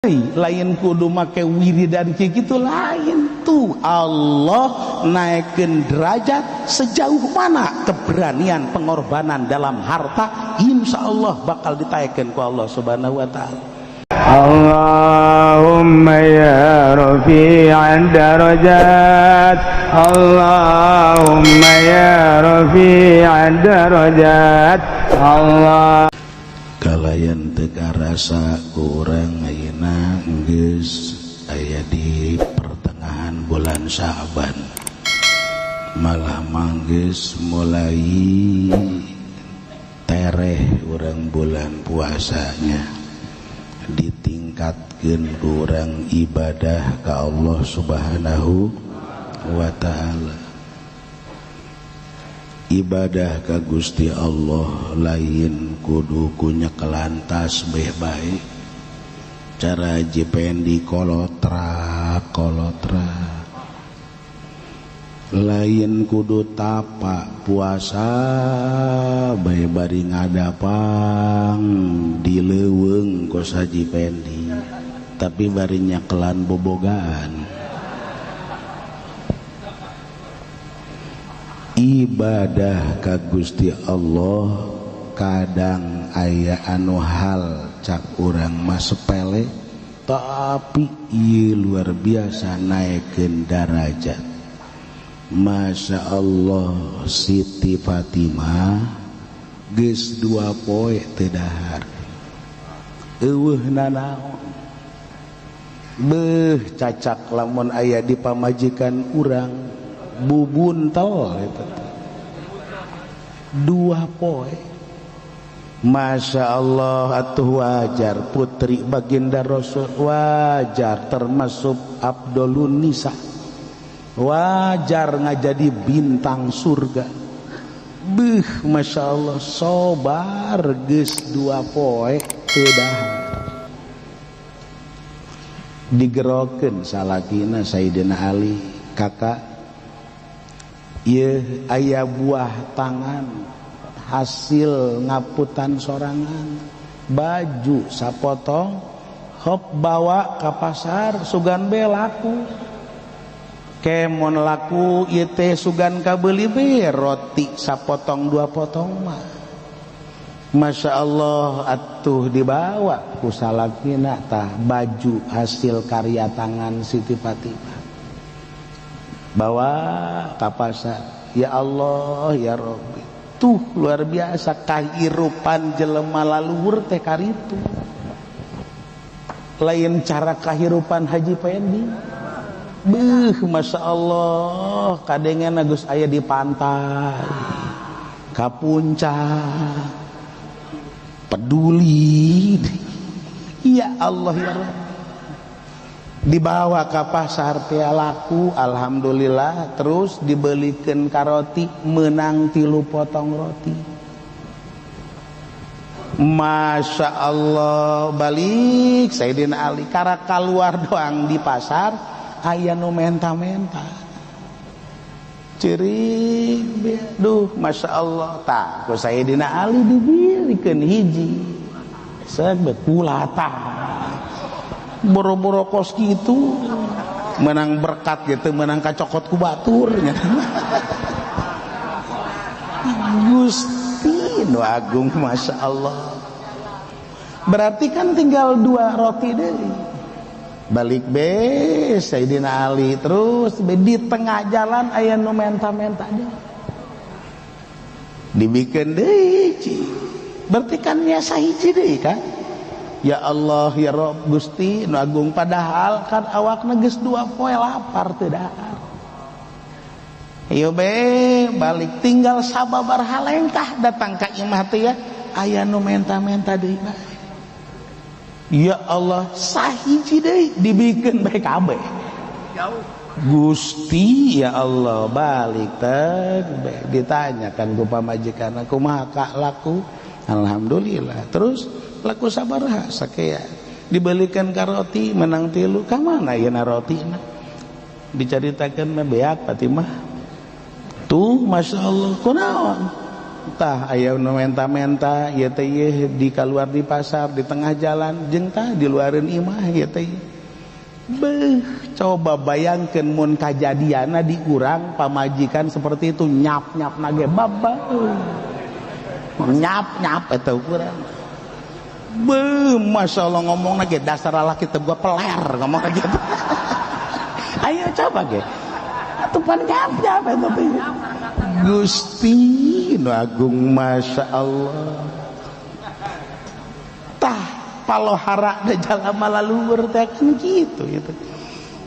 lain kudu make wiridan kitu lain tuh. Allah naikkeun derajat sejauh mana keberanian pengorbanan dalam harta, insyaallah bakal ditaikkeun ku Allah Subhanahu wa taala. Allahumma ya rafi'ad darajat, Allahumma ya rafi'ad darajat, Allah kalayan teu karasa kurang ayeuna geus aya di pertengahan bulan Sya'ban, malah manggeus mulai tereh urang bulan puasanya, ditingkatkeun urang ibadah ka Allah Subhanahu wa taala. Ibadah ka Gusti Allah lain kudu kunya kelantas beh bae, cara jipendi kolotra lain kudu tapak puasa bae bari ngadapang dileuweung ku sajipendi tapi bari nyakelan bobogaan. Ibadah ka Gusti Allah kadang aya anu hal cak urang mah sepele tapi ieu luar biasa naikkeun darajat. Masya Allah, Siti Fatimah geus 2 poe teu dahar eueuhna naon beuh cacak lamun aya di pamajikan urang bubuntel itu 2 poe. Masya Allah, atuh wajar putri baginda Rasul, wajar termasuk Abdulun Nisa, wajar ngajadi bintang surga. Beuh Masya Allah, sobar geus 2 poe teu dahar digerokeun salakina Sayyidina Ali, kakak ieu aya buah tangan hasil ngaputan sorangan, baju sapotong hop bawa ka pasar sugan be laku, kemon laku ieu teh sugan kabeuli be roti sapotong 2 potong mah. Masya Allah, atuh dibawa ku salakina tah baju hasil karya tangan Siti Fatimah, bawa ke pasar. Ya Allah ya Rabbi, tuh luar biasa kahirupan jelema laluhur teh karitu. Lain cara kahirupan Haji Pendi. Beuh Masya Allah, kadengan geus aya di pantai ka puncak peduli. Ya Allah ya Rabbi, dibawa ke pasar teh laku, alhamdulillah, terus dibelikeun ka roti, menang 3 potong roti. Masya Allah, balik Sayyidina Ali kara keluar doang di pasar aya nu menta-menta ceuring, duh Masya Allah, tah ku Sayyidina Ali dibilikeun hiji sebet kulata boro-boro kos gitu, menang berkat gitu, menang kacokot ku batur Gusti nu agung. Masya Allah, berarti kan tinggal 2 roti deui, balik be Sayyidina Ali, terus be di tengah jalan aya nu menta-menta deui dibikeun deui, berarti kan nya sahiji deui kan. Ya Allah ya Rabb, Gusti nu agung, padahal kan awakna geus 2 poe lapar teu dahar. Ayo be balik, tinggal sababar halengkah datang ka imah teh ya aya nu menta-menta deui bae. Ya Allah, sahiji deui dibikeun bae kabeh. Gusti ya Allah, balik teh ditanyakan ku pamajikanna kumaha ka laku, alhamdulillah, terus laku sabaraha sakea, dibelikan ka roti menang 3, ka mana yeuna rotina dicaritakeun mah beak Fatimah tuh. Masya Allah, kunaon tah aya nu menta-menta ieu teh di keluar di pasar di tengah jalan jeung tah di luareun imah ieu teh. Beuh, coba bayangkeun mun kajadianna di urang pamajikan seperti itu nyap-nyap nage baba. Nyap-nyap eta ukuran. Beuh, masyaallah ngomongna ge dasar lalaki teh gua peler ngomong gitu. Ayo coba ge. Atuh pan nyap-nyap eta teh. Gusti nu agung masyaallah. Tah palohara da jalma laluhur teh kan gitu gitu.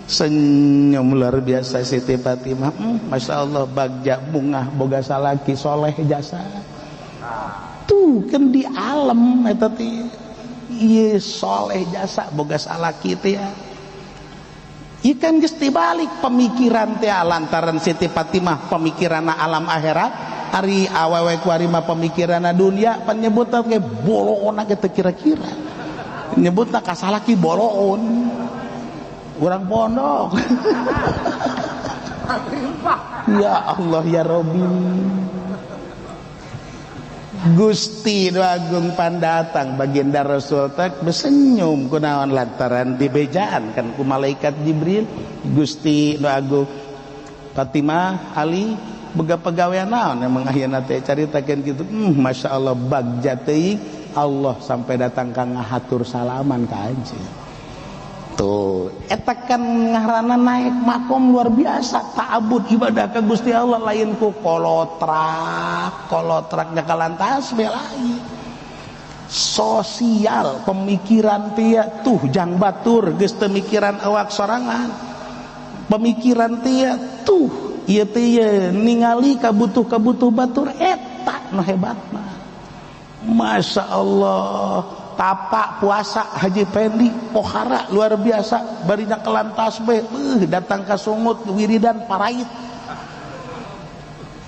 Senyum luar biasa Siti Fatimah. Masyaallah bagja bungah boga salaki soleh jasa. Tuh kan di alam eta teh ieu soleh jasa boga salaki teh ya. Ikan geus dibalik pemikiran teh lantaran Siti Fatimah pemikiranna alam akhirat, ari awewe kuari mah pemikiranna dunia, penyebutna ge boloon ge teu kira-kira. Nyebutna kasalaki boloon. Urang pondok. Ya Allah ya Rabbi. Gusti nu agung pandatang baginda Rasul teh besenyum kunaon lantaran dibejaan kan ku malaikat Jibril. Gusti nu agung Fatimah Ali boga pegawean naon emang ayeuna teh caritakeun kitu. Masyaallah bagja teuing Allah sampai datang ka ngahatur salaman ka anjeun. Tuh eta kan ngaranna naik makom luar biasa ta'abud ibadah ka Gusti Allah lain ku kolotrak kalantas lain sosial pemikiran tia tuh jang batur geus teu mikiran awak sorangan pemikiran tia tuh ieu teh ningali kabutuh batur eta nu hebatna Masya Allah. Tapak puasa Haji Pendi pohara luar biasa barinya kelan tasbih datang ke sungut wiridan parait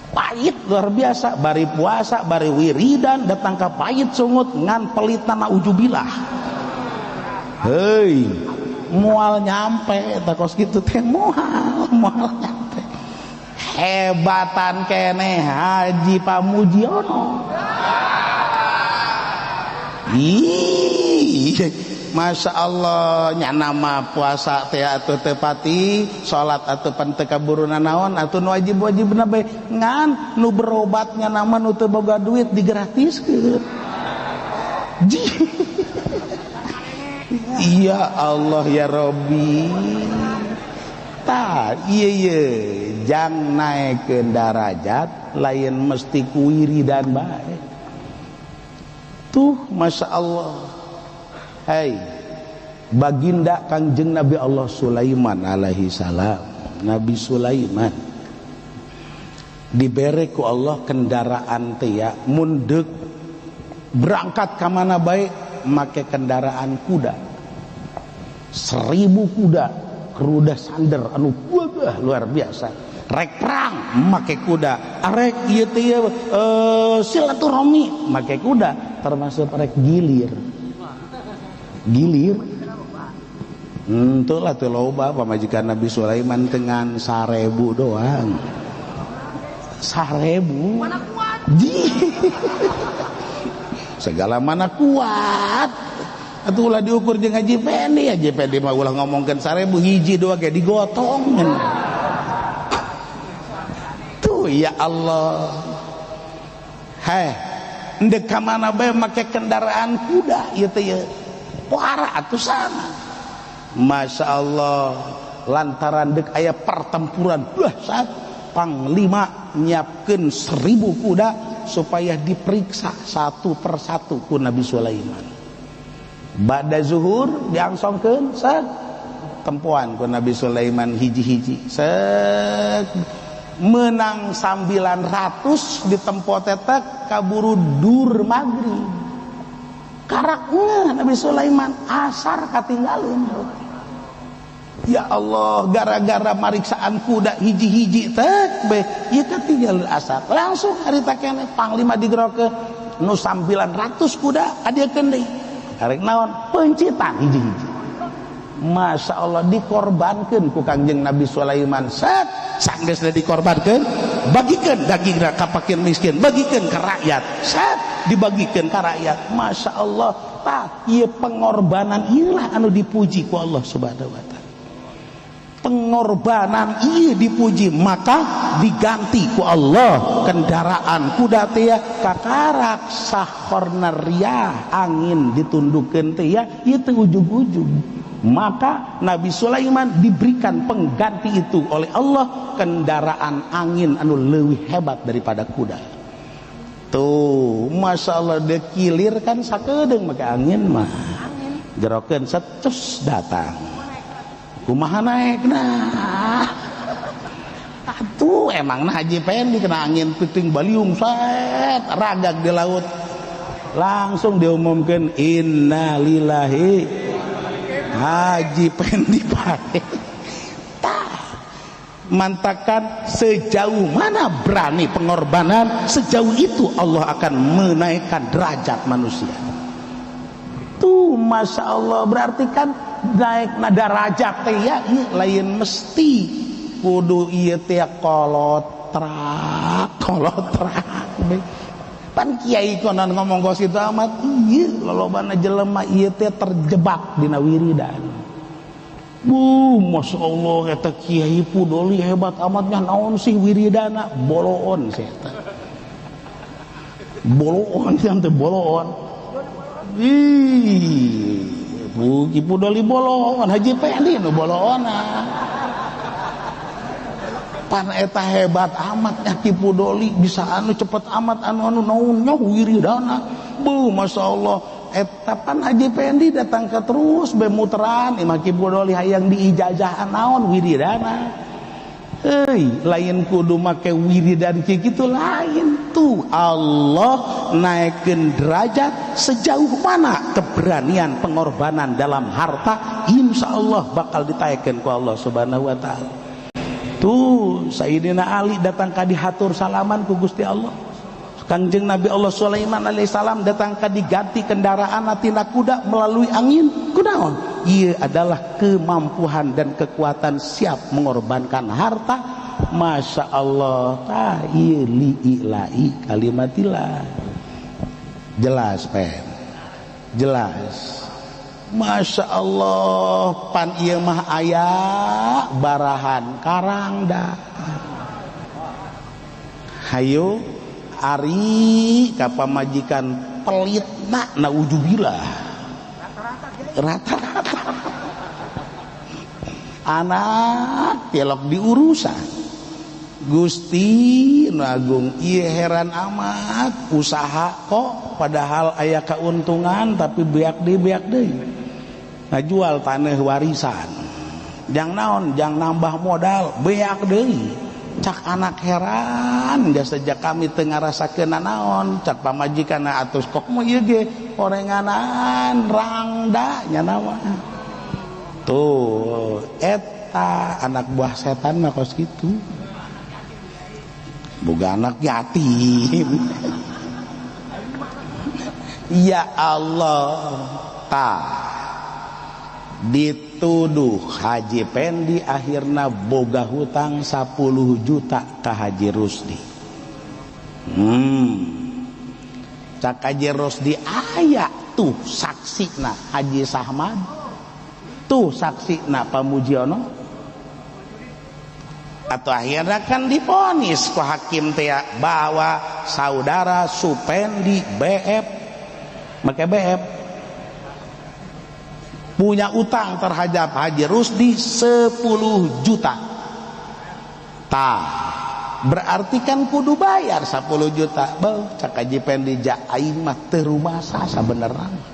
pahit luar biasa bari puasa bari wiridan datang ke pahit sungut ngan pelitna naujubillah hei mual nyampe takos gitu teh mual nyampe hebatan kene Haji Pamujiono. Masya Allah nya nama puasa teh atuh teu pati salat atuh pan teu kaburuna naon atuh nu wajib-wajibna bae ngan nu berobatnya nama nu teu boga duit digratiskeun. Ya Allah ya Rabbi. Tah ieu jang naekeun darajat lain mesti ku wiridan bae. Tuh Masya Allah. Hai baginda Kangjeng Nabi Allah Sulaiman alaihi salam. Nabi Sulaiman dibere ku Allah kendaraan teh ya mun deuk berangkat ka mana bae make kendaraan kuda 1000 kuda kuda sander anu wah luar biasa rek perang make kuda arek ieu teh silaturahmi make kuda termasuk rek gilir Entuh lah tuh loba pamajikan Nabi Sulaiman dengan 1000 doang 1000 mana kuat segala mana kuat atuh ulah diukur jeung Haji Pendi mah ulah ngomongkeun 1000 hiji doang kayak digotong tuh ya Allah ndek ka mana bae make kendaraan kuda ieu teh ya pohara atuh sana Masya Allah lantaran dek aya pertempuran dahsyat panglima nyiapkeun 1000 kuda supaya diperiksa satu persatu ku Nabi Sulaiman bada zuhur diangsongkeun sek tempuan ku Nabi Sulaiman hiji-hiji sek menang 900 ditempo tetek kaburu dur maghrib karaknya Nabi Sulaiman asar katinggalin. Ya Allah gara-gara mariksaan kuda hiji-hiji tek be ieu katinggalin asar langsung harita keneh panglima digerokeun nu 900 kuda adiekeun deui arek naon pencitan hiji-hiji. Masya Allah dikorbankan ku Kangjeng Nabi Sulaiman set sanggeusna dikorbankan bagikan dagingna ka fakir miskin, bagikan ke rakyat, set dibagikan ke rakyat. Masya Allah, ieu pengorbanan inilah anu dipuji ku Allah Subhanahu wa taala. Pengorbanan ieu dipuji, maka diganti ku Allah kendaraan kuda teh kakarak sahorna riyah, angin ditundukkeun teh ya, ieu teh ujug-ujug. Maka Nabi Sulaiman diberikan pengganti itu oleh Allah, kendaraan angin anu leuwih hebat daripada kuda. Tuh, Masya Allah, dia kilir kan sakedeung make angin mah. Jerokeun setus datang. Kumaha naekna? Atuh emang Haji Pendi kena angin puting baliung set ragag di laut. Langsung diumumkan inna lillahi Haji Pendi pae. Mantakan sejauh mana berani pengorbanan, sejauh itu Allah akan menaikkan derajat manusia. Tuh Masya Allah, berarti kan naik derajat teh ya lain mesti kudu ieu teh kolotrak pan kiai konon ngomong ka situ amat ieu lolobana jelema ieu teh terjebak dina wiridan. Masya Allah, eta Kiai Pudoli hebat amatnya, naon sih wiridana? Boloon sih eta. Boloon sih teh boloon. Ki Pudoli boloon, Haji Pendi nu boloona. Pan eta hebat amatnya Ki Pudoli, bisa anu cepet amat anu naon nya wiridana. Masya Allah. Etapan Haji Pendi datang ke terus bemuteran imah Ki Pudoli hayang diijajahan naon wiridana. Lain kudu make wiridan kitu lain tuh. Allah naikkeun derajat sejauh mana keberanian pengorbanan dalam harta, insya Allah bakal ditaikkeun ku Allah Subhanahu wa taala. Tuh Sayyidina Ali datang ka dihatur salaman ku Gusti Allah. Kanjeng Nabi Allah Sulaiman alaihissalam datang ke diganti kendaraan tina kuda melalui angin. Kunaon? Ia adalah kemampuan dan kekuatan siap mengorbankan harta. Masya Allah, iya li'ilai kalimatillah. Jelas pen, jelas. Masya Allah, pan ieu mah aya barahan karang dah. Hayo ari ka pamajikan pelitna naujubillah rata-rata anak telok diurusan Gusti Agung. Ieu heran amat usaha kok padahal aya keuntungan tapi beak deui ngajual tanah warisan jang naon jang nambah modal beak deui. Cak anak heran dia sejak kami tengah rasakeun naon cak pamajikanna atus kok mah ieu ge orenganan rangda nya nama. Tuh eta anak buah setan mah kos kitu. Boga anak yatim. Ya Allah, dituduh Haji Pendi akhirna boga hutang 10 juta ke Haji Rusdi. Cak Haji Rusdi aya tuh saksina Haji Sahmad, tuh saksina Pamujiono. Atau akhirnya kan diponis ku hakim teh bahwa saudara Supendi BF make BF punya utang terhadap Haji Rusdi 10 juta. Berarti kan kudu bayar 10 juta. Cak Haji Pendi ja aing mah teu rumasa sabenerna.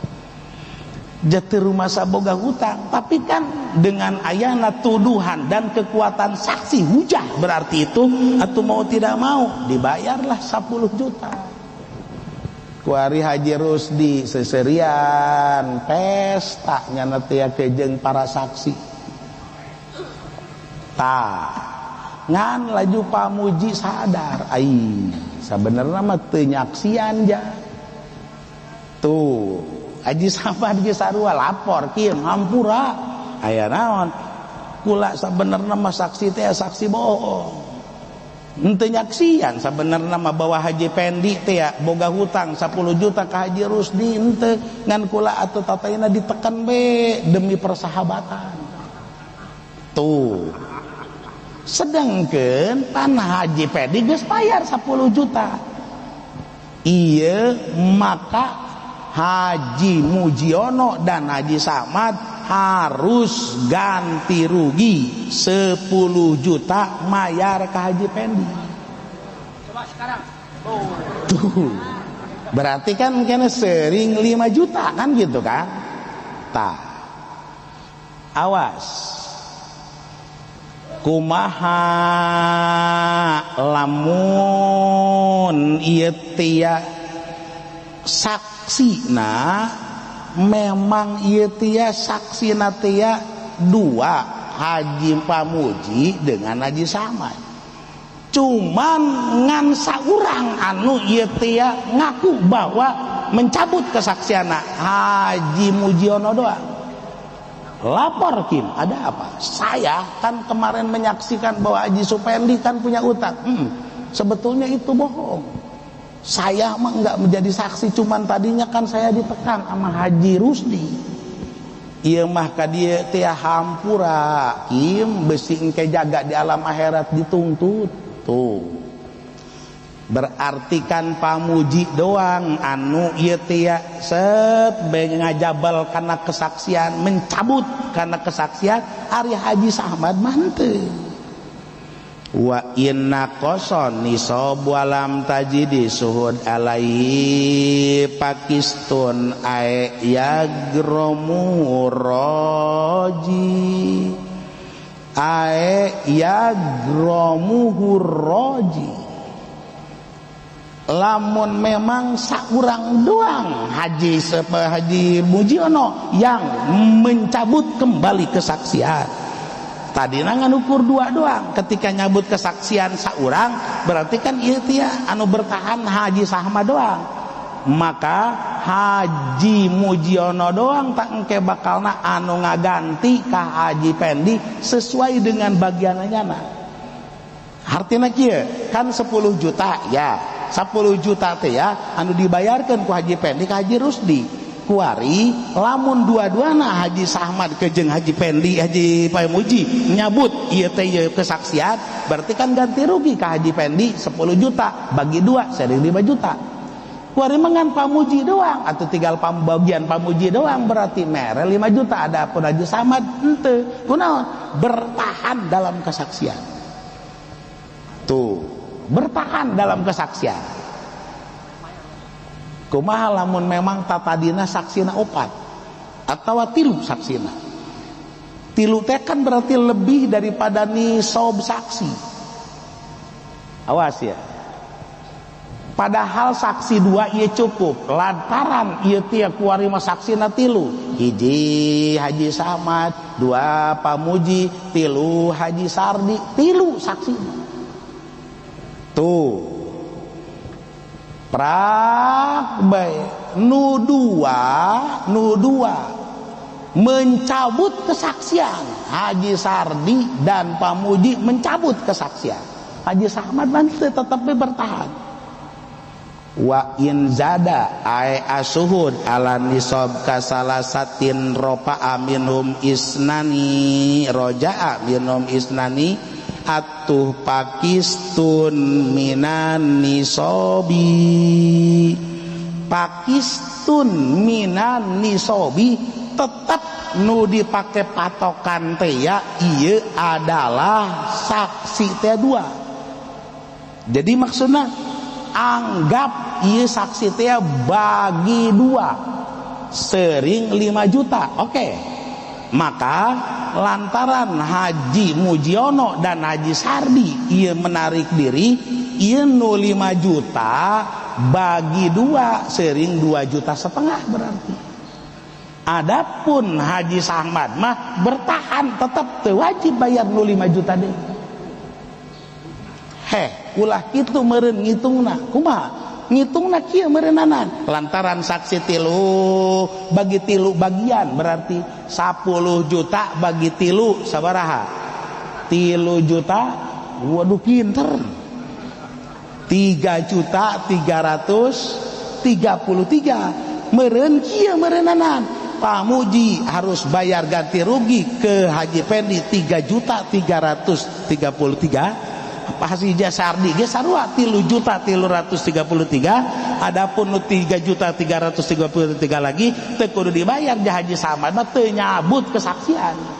Ja teu rumasa boga hutang, tapi kan dengan ayana tuduhan dan kekuatan saksi hujah berarti itu atuh mau tidak mau dibayarlah 10 juta. Kuari Haji Rusdi seserian pesta nyana teh jeung para saksi. Ngan laju pamuji sadar ai sabenerna mah teu nyaksian ja. Tuh Haji Samad ge sarua lapor kieu ngampura aya naon kula sabenerna mah saksi teh saksi bohong. Ente nyaksian sebenarnya mah bawa Haji Pendi teh ya boga hutang 10 juta ke Haji Rusdi ente ngan kula atuh tataina ditekan be demi persahabatan. Tuh. Sedangkan pan Haji Pendi geus bayar 10 juta. Iya, maka Haji Mujiono dan Haji Samad harus ganti rugi 10 juta mayar ke Haji Pendi. Coba sekarang. Tuh. Berarti kan kena sering 5 juta kan gitu kan? Tah. Awas. Kumaha lamun ieu tia saksina memang ieu tia saksina tia dua Haji Pamuji dengan Haji Samad. Cuman ngan saurang anu ieu tia ngaku bahwa mencabut kesaksianna Haji Mujiono doang. Lapor Kim, ada apa? Saya kan kemarin menyaksikan bahwa Haji Supendi kan punya utang. Sebetulnya itu bohong. Saya mah enggak menjadi saksi, cuman tadinya kan saya ditekan sama Haji Rusdi. Ieu mah ka dieu teh hampura, Kim, besi engke jaga di alam akhirat dituntut. Tuh. Berarti kan Pamuji doang anu ieu teh set ngajabal kana kesaksian, mencabut kana kesaksian ari Haji Samad mah henteu. Wa inna qason nisab walam tajidi suhud alaihi Pakistan ay yagromu roji ay yagromu roji. Lamun memang saurang doang Haji Mujiono yang mencabut kembali kesaksian. Tadi ngan ukur 2 doang. Ketika nyabut kesaksian saurang berarti kan ieu teh anu bertahan Haji Samad doang. Maka Haji Mujiono doang tak engke bakalna anu ngaganti ka Haji Pendi sesuai dengan bagiannya. Artina kieu kan 10 juta ya. 10 juta teh ya anu dibayarkan ku Haji Pendi ka Haji Rusdi. Kuari lamun dua-duana Haji Samad ke jeung Haji Pendi Haji Pamuji nyabut ieu teh kesaksian berarti kan ganti rugi ka Haji Pendi 10 juta bagi 2 seri 5 juta. Kuari mengan Pamuji doang atau tinggal bagian Pamuji doang berarti mere 5 juta. Ada pun Haji Samad henteu. Kunaon? Bertahan dalam kesaksian. Tuh, bertahan dalam kesaksian. Kumaha lamun memang tatadina saksina 4 atau 3 saksina. 3 teh kan berarti lebih daripada nisab saksi. Awas ya. Padahal saksi 2 ieu cukup lantaran ieu teh kuari mah saksina 3. Hiji Haji Samad, 2 Pamuji, 3 Haji Sardi, 3 saksina. Tuh prak bae nu dua mencabut kesaksian. Haji Sardi dan Pamuji mencabut kesaksian. Haji Samad nanti tetap bertahan. Wa in zada ay asuhud ala nisab kasalasatin ropa minhum isnani roja'a minhum isnani atuh Pakistun minan nisobi. Pakistun minan nisobi tetap nu dipake patokan teh ya ieu adalah saksi teh 2. Jadi maksudnya anggap ieu saksi teh bagi 2 sering 5 juta. Oke. Maka lantaran Haji Mujiono dan Haji Sardi ia menarik diri, ia 5 juta bagi 2 sering 2,5 juta berarti. Adapun Haji Samad mah bertahan tetap teu wajib bayar 5 juta deh. Ulah kitu meureun ngitungna. Kumaha? Ngitungna kieu meureunanan. Lantaran saksi 3 bagi 3 bagian berarti 10 juta bagi 3 sabaraha? 3 juta. Waduh pinter. 3.333.000 meureun kieu meureunanan pamuji harus bayar ganti rugi ke Haji Pendi 3.333.000. Haji Sardi ge sarua 3.333.000. Adapun nu 3.333.000 lagi teu kudu dibayar jah Haji Samad mah teu nyabut kesaksian.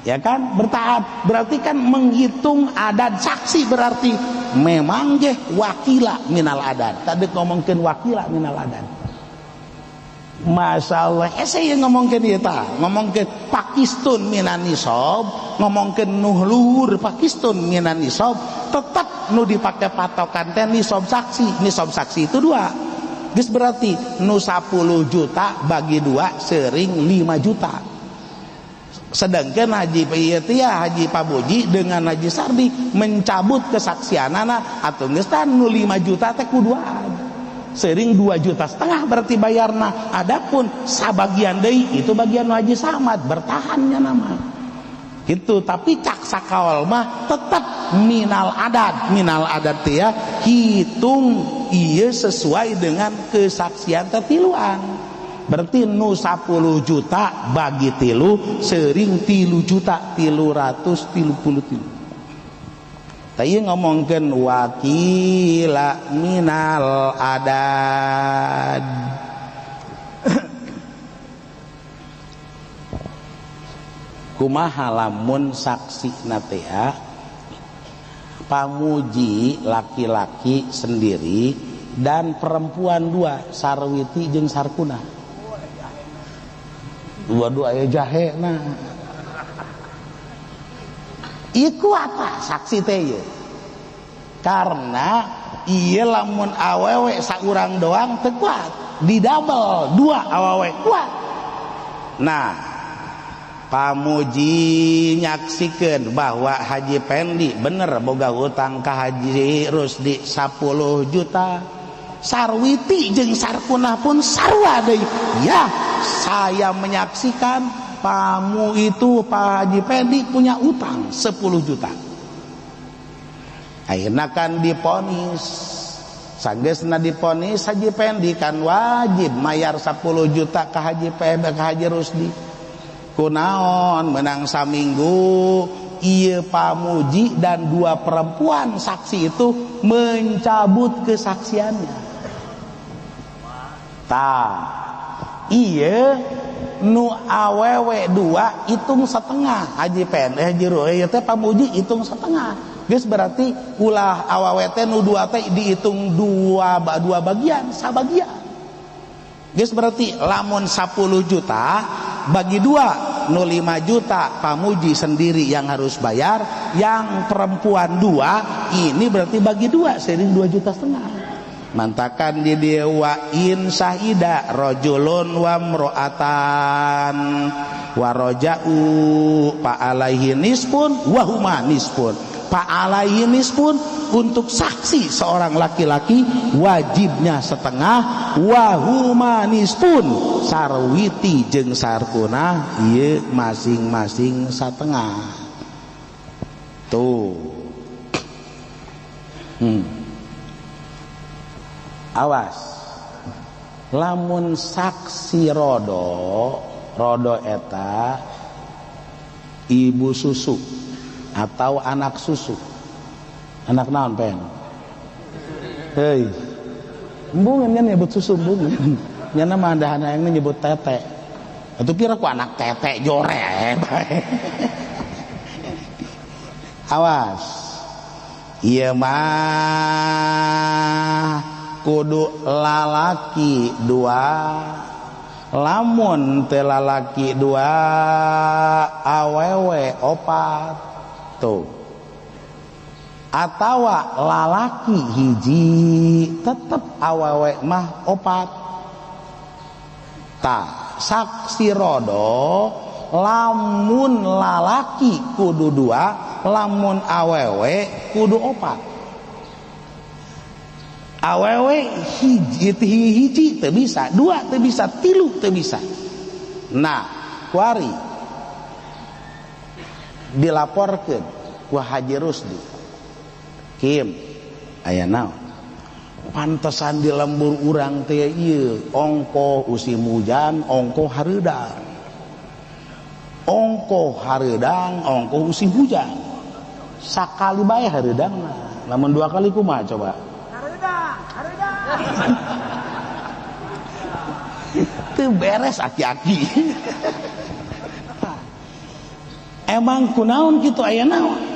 Ya kan, bertahap. Berarti kan menghitung adat saksi berarti memang ge wakila minal adat. Tadi ngomongkeun wakila minal adat. Masya Allah, saya ngomongkeun ieu tah, ngomongkeun Pakistan minan nisab, ngomongkeun nuhlur Pakistan minan nisab, tetap nu dipake patokan teh nisab saksi. Nisab saksi itu 2. Geus berarti nu 10 juta bagi 2 sering 5 juta. Sedangkan Haji Pamuji dengan Haji Sardi mencabut kesaksianana atau geus nu 5 juta teh kuduan sering 2,5 juta berarti bayarna. Adapun sabagian deui itu bagian Haji Samad bertahannya nama gitu. Tapi cak sakaol mah tetap minal adat ya, hitung ieu sesuai dengan kesaksian tetiluan. Berarti nu 10 juta bagi 3 sering 3.333.000. Tadi ngomongkeun wakila minal adad. Kumaha lamun saksi natea pamuji laki-laki sendiri dan perempuan 2, Sarwiti jeung Sarkuna. Dua-dua aya jahe nah. Iku apa saksi teh ye? Karena ieu lamun awewe saurang doang teu kuat, di double 2 awewe kuat. Nah, pamuji nyaksikeun bahwa Haji Pendi bener boga hutang ka Haji Rusdi 10 juta. Sarwiti jeung Sarkunah pun sarua deui. Ya, saya menyaksikan pamu itu Pak Haji Pendi punya utang 10 juta. Akhirnya kan diponis. Sanggeusna diponis Haji Pendi kan wajib mayar 10 juta ke Haji Pendi ke Haji Rusdi. Kunaon menang saminggu ieu pamuji dan 2 perempuan saksi itu mencabut kesaksiannya. Iya nu awewe 2 hitung setengah Haji Pendi Haji Rusdi teh pamuji hitung setengah. Geus berarti ulah awewe teh nu 2 teh dihitung 2 bagian sabagian. Geus berarti lamun 10 juta bagi 2 nu 5 juta pamuji sendiri yang harus bayar, yang perempuan 2 ini berarti bagi 2 sering 2,5 juta. Mantakan di dia wa in syahida rajulun wa mro'atan wa raja'u fa alaihi nisfun wa huma nisfun. Fa alaihi nisfun untuk saksi seorang laki-laki wajibnya setengah, wa huma nisfun Sarwiti jeung Sarkunah ieu masing-masing setengah. Tuh. Awas, lamun saksi rodo eta ibu susu atau anak susu, anak naon pen? Hei, embungan kan nyebut susu embungan, nyana mah ada anak yang nyebut tete, itu pira ku anak tete jorek. Awas, iya mah kudu lalaki 2, lamun teu lalaki 2 awewe 4 tuh, atawa lalaki hiji tetep awewe mah 4. Saksi rodo lamun lalaki kudu 2, lamun awewe kudu 4. Awewe hiji teu bisa, 2 teu bisa, 3 teu bisa. Nah, kuari dilaporkeun ku Haji Rusdi. Kim, aya naon pantesan di lembur urang teh ieu ongko usim hujan ongko hareudang ongko usim hujan sakali bae hareudangna lamun 2 kali kumaha coba hareudang teu beres aki-aki emang kunaon kitu aya naon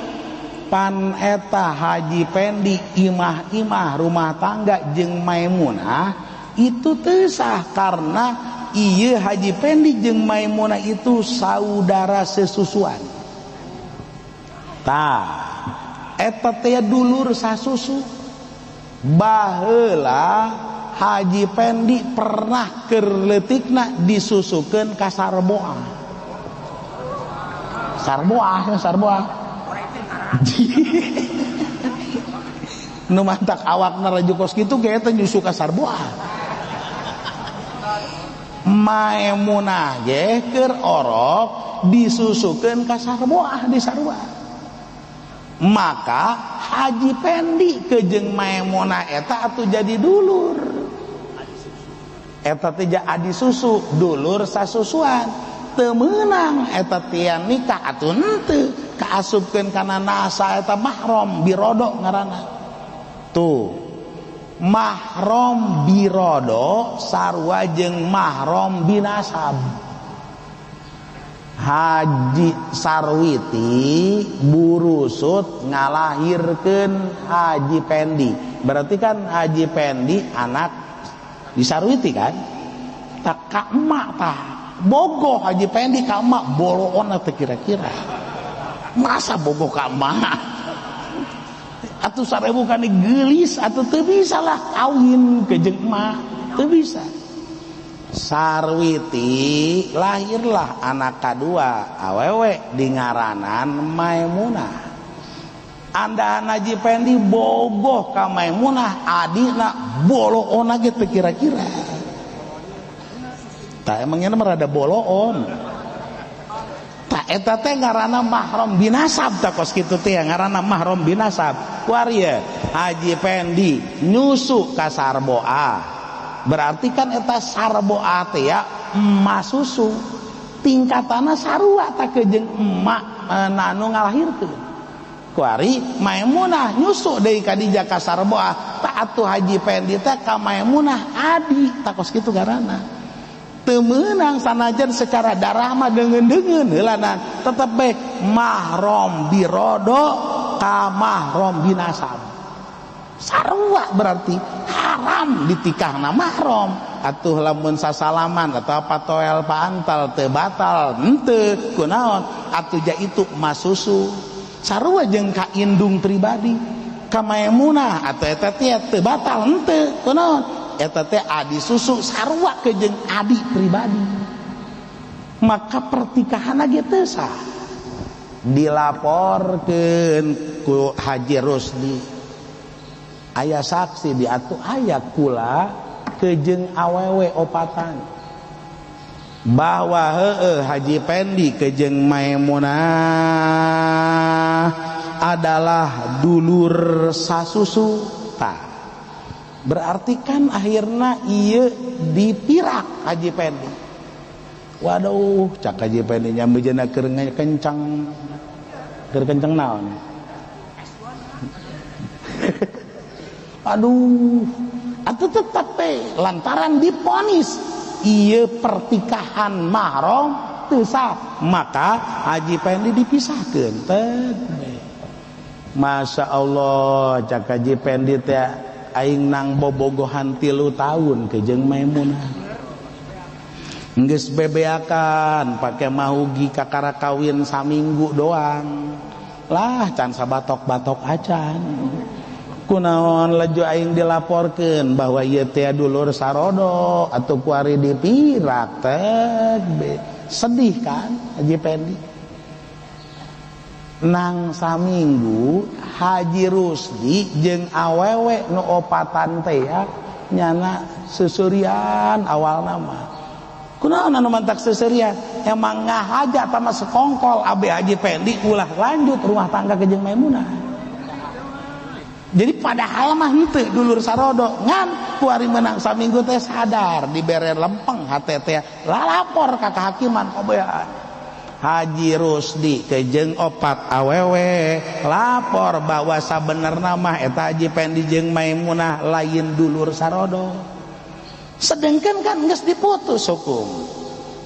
pan eta Haji Pendi imah-imah rumah tangga jeung Maimunah itu teu sah karena ieu Haji Pendi jeung Maimunah itu saudara sesusuan tah eta teh dulur sasusu baheula Haji Pendi pernah keur leutikna disusukeun ka sarboa nu mantak awakna rajukos kitu ge teh nyusu ka sarboa Maimunah ge keur orok disusukeun ka sarboa di sarua maka Haji Pendi ke jeung Maimunah eta atuh jadi dulur eta teh adi susu dulur sasusuan teu meunang eta tian nikah atuh henteu kaasupkeun kana nasa eta mahram birodo ngaranna tuh mahram birodo sarua jeung mahram binasab Haji Sarwiti burusut ngalahirkeun Haji Pendi berarti kan Haji Pendi anak di Sarwiti kan tak ka emak tah bogoh Haji Pendi ka emak boloon teh kira-kira masa bogoh ka emak atuh 1000 kali geulis atuh teu bisa lah kawin ke jeung emak teu bisa Sarwiti lahirlah anak kadua awewe di ngaranan Maimunah andahan Haji Pendi bogoh ka Maimunah adina boloon ge teh kira-kira tak emangnya merada boloon tak eta teh ngaranna mahram binasab tak kos kitu teh ngaranna mahram binasab kuarieu Haji Pendi nyusu ka sarboa berarti kan eta sarboa teh ya emak susu tingkatanna sarua tak ke jeung emak nanu ngalahirkeun kuari Maimunah nyusu deui ka dija ka sarboa tak atuh Haji Pendi teh ka Maimunah adi tak kos kitu ngaranna teu meunang sanajan secara darah mah deungeun-deungeun heulana tetep bae mahram birodo ka mahram binasab sarua berarti haram ditikahna mahram atuh lamun sasalaman atau patoel paantal teu batal henteu kunaon atuh ja itu masusu sarua jeung ka indung pribadi ka Maimunah atuh eta teh teu batal henteu kunaon eta teh adi susu sarua ke jeung adi pribadi maka pertikahan ge teu sah dilaporkeun ku Haji Rusdi aya saksi di atuh aya kula ke jeung awewe opatan bahwa heueuh Haji Pendi ke jeung Maimunah adalah dulur sasusu tah berarti kan akhirna ieu dipirak Haji Pendi waduh cak Haji Pendi nyambejeuna keur kencang naon aduh atuh tetep teh lantaran diponis ieu pertikahan mahram teu sah maka Haji Pendi dipisahkeun teh Masya Allah cak Haji Pendi teh aing nang bobogohan 3 tahun ke jeung Maimunah geus bebeakan pake mahugi kakara kawin saminggu doang lah can sabatok-batok acan kunaon lejo aing dilaporkeun bahwa ieu teh dulur sarodo atuh kuari dipirak teh sedih kan Haji Pendi nang saminggu Haji Rusdi jeung awewe nu opatan teh ya nyana sesurian awalna mah kunaon anu mantak sesurian emang ngahaja tama sekongkol abe Haji Pendi ulah lanjut rumah tangga ke jeung Maimunah Jadi padahal mah henteu dulur sarodo ngan ku ari menang saminggu teh sadar dibere lempeng hate teh lalapor ka kehakiman kobean Haji Rusdi kejeng opat awewe lapor bahwa sabenerna mah eta Haji Pendi jeung Maimunah lain dulur sarodo sedangkan kan geus diputus hukum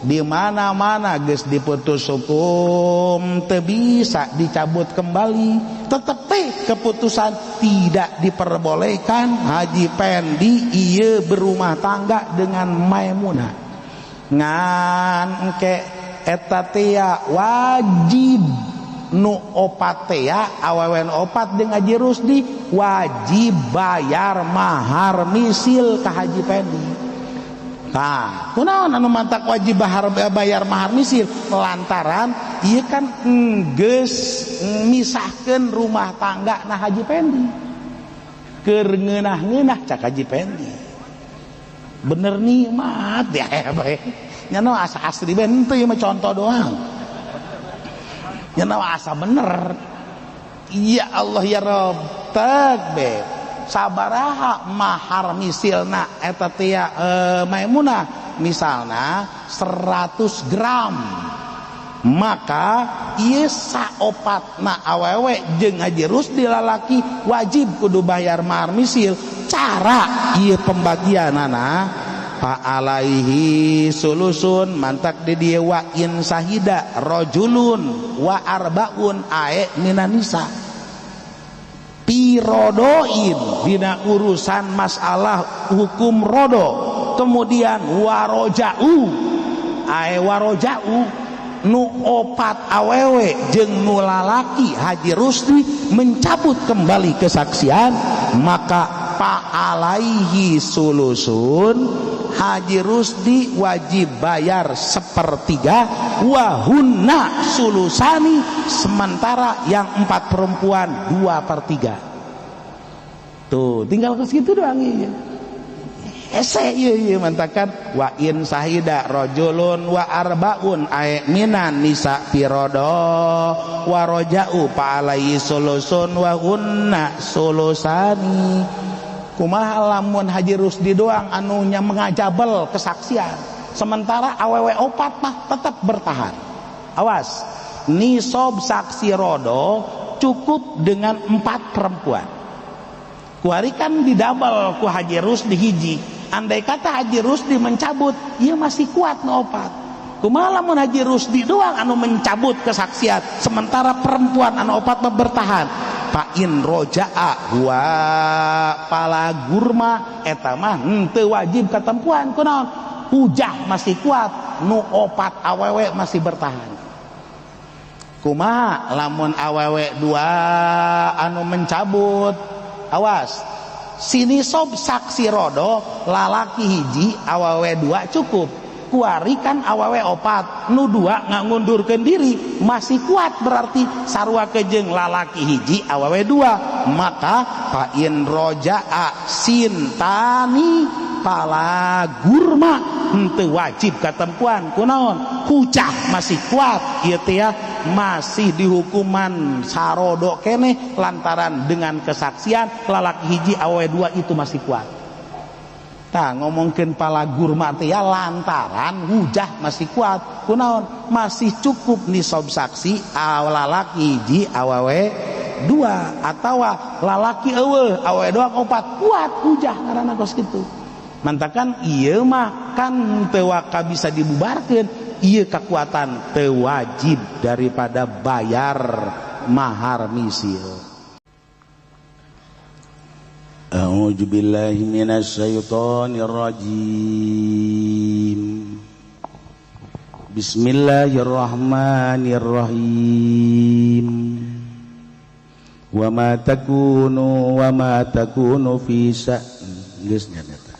di mana-mana geus diputus hukum teu bisa dicabut kembali tetapi keputusan tidak diperbolehkan Haji Pendi ieu berumah tangga dengan Maimunah ngan engke eta teh wajib nu opat teh awewen opat jeung Haji Rusdi wajib bayar mahar misil ka Haji Pendi. Nah, kunaon anu mantak wajib bayar mahar misil lantaran ieu kan geus misahkeun rumah tangga na Haji Pendi. Keur ngeunah-ngeunah cak Haji Pendi. Bener nikmat ya bae. Nya asa asli bae henteu ieu mah contoh doang. Nya asa bener. Ya Allah ya Rabb, teg be. Sabaraha mahar misilna eta teh Maimunah misalna 100 gram maka ieu saopatna awewe jeung Haji Rusdi lalaki wajib kudu bayar mahar misil cara ieu pembagianana fa alaihi sulusun mantak di dieu wa in sahida rajulun wa arbaun ae minan nisa pirodoin dina urusan masalah hukum rodo kemudian warojau ae warojau nu opat awewe jeung nu lalaki Haji Rusdi mencabut kembali kesaksian maka pa'alaihi sulusun Haji Rusdi wajib bayar 1/3 wahunna sulusani sementara yang 4 perempuan 2/3 tuh tinggal ke situ doang ya ese ieu mantakan wa in sahida rajulun wa arbaun ay minan nisa pirodo wa rajau pa alai sulusun wa hunna sulusani kumaha lamun Haji Rusdi doang anunya mengajabel kesaksian sementara awewe opat mah tetap bertahan awas nisab saksi rodo cukup dengan 4 perempuan kuari kan didabel ku Haji Rusdi hiji andai kata Haji Rusdi mencabut ia masih kuat nu opat kumaha lamun Haji Rusdi doang anu mencabut kesaksian sementara perempuan anu opat bertahan pain roja'a wa palagurma eta mah henteu wajib katempuan kunaon hujah masih kuat nu opat awewe masih bertahan kumaha lamun awewe 2 anu mencabut awas sini sob saksi rodo lalaki hiji awewe 2 cukup kuari kan awewe opat nu 2 ngangundurkeun diri masih kuat berarti sarua kejeng lalaki hiji awewe 2 maka pain roja'a sintani palagurma henteu wajib katempuan kunaon hujah masih kuat ieu teh masih dihukuman sarodo keneh lantaran dengan kesaksian lalaki hiji awewe 2 itu masih kuat. Tah ngomongkeun palagurma teh lantaran hujah masih kuat kunaon masih cukup nisab saksi lalaki hiji awewe 2 atawa lalaki eueuh awewe 2 opat kuat hujah ngaranna kos kitu mantakan ieu mah kan teu bisa dibubarkeun ieu kekuatan teu wajib daripada bayar mahar misil. A'udzu billahi minasyaitonir rajim. Bismillahirrahmanirrahim. Wa ma takunu fi sa'in. Geus nya eta.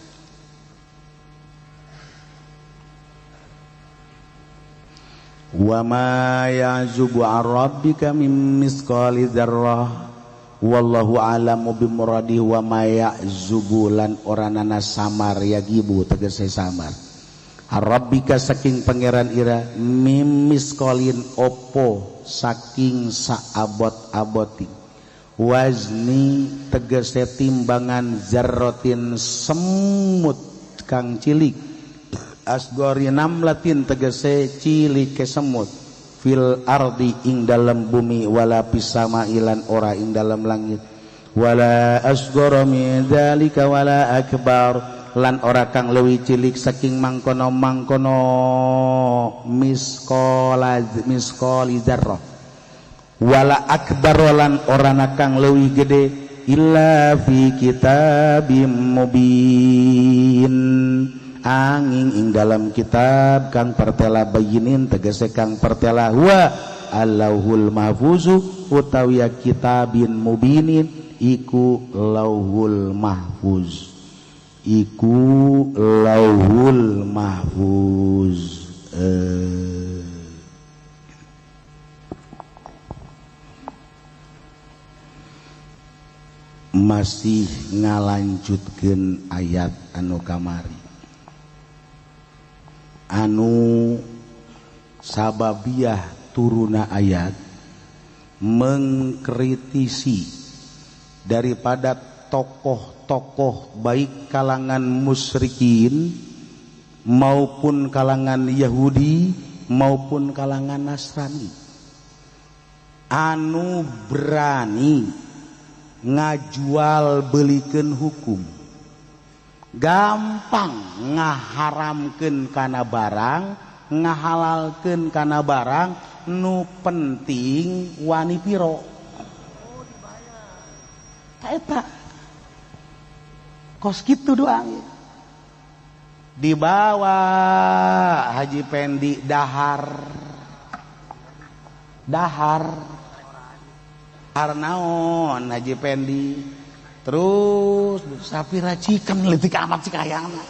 Wa ma ya'zubu 'an rabbika min misqali dzarrah wallahu a'lamu bimuradihi wa ma ya'zubu lan oranana samar yagibu tegese samar rabbika saking pangeran ira mim misqalin opo saking saabot-aboting wazni tegese timbangan zarrotin semut kang cilik, asgori namlatin tegese cilik ke semut, fil ardi ing dalam bumi, wala pisama ilan ora ing dalam langit, wala asgoro min dzalika wala akbar, lan ora kang leuwih cilik saking mangkono miskoli dzarrah, wala akbar lan ora kang leuwih gede, illa fi kitabim mubin, angin ing dalam kitab kang pertela bayinin tegese kang pertela wa Allahul mahfuzu utawi kitabin mubinin iku lauhul mahfuz, iku lauhul mahfuz. Masih ngalanjutkeun ayat anu kamari anu sababiah turuna ayat mengkritisi daripada tokoh-tokoh baik kalangan musyrikin maupun kalangan Yahudi maupun kalangan Nasrani anu berani ngajual belikeun hukum, gampang ngaharamkeun kana barang, ngahalalkeun kana barang, nu penting wani piro. Eta kos kitu doang. Dibawa Haji Pendi dahar naon Haji Pendi, terus sapi racikan leutik amat si kayangna,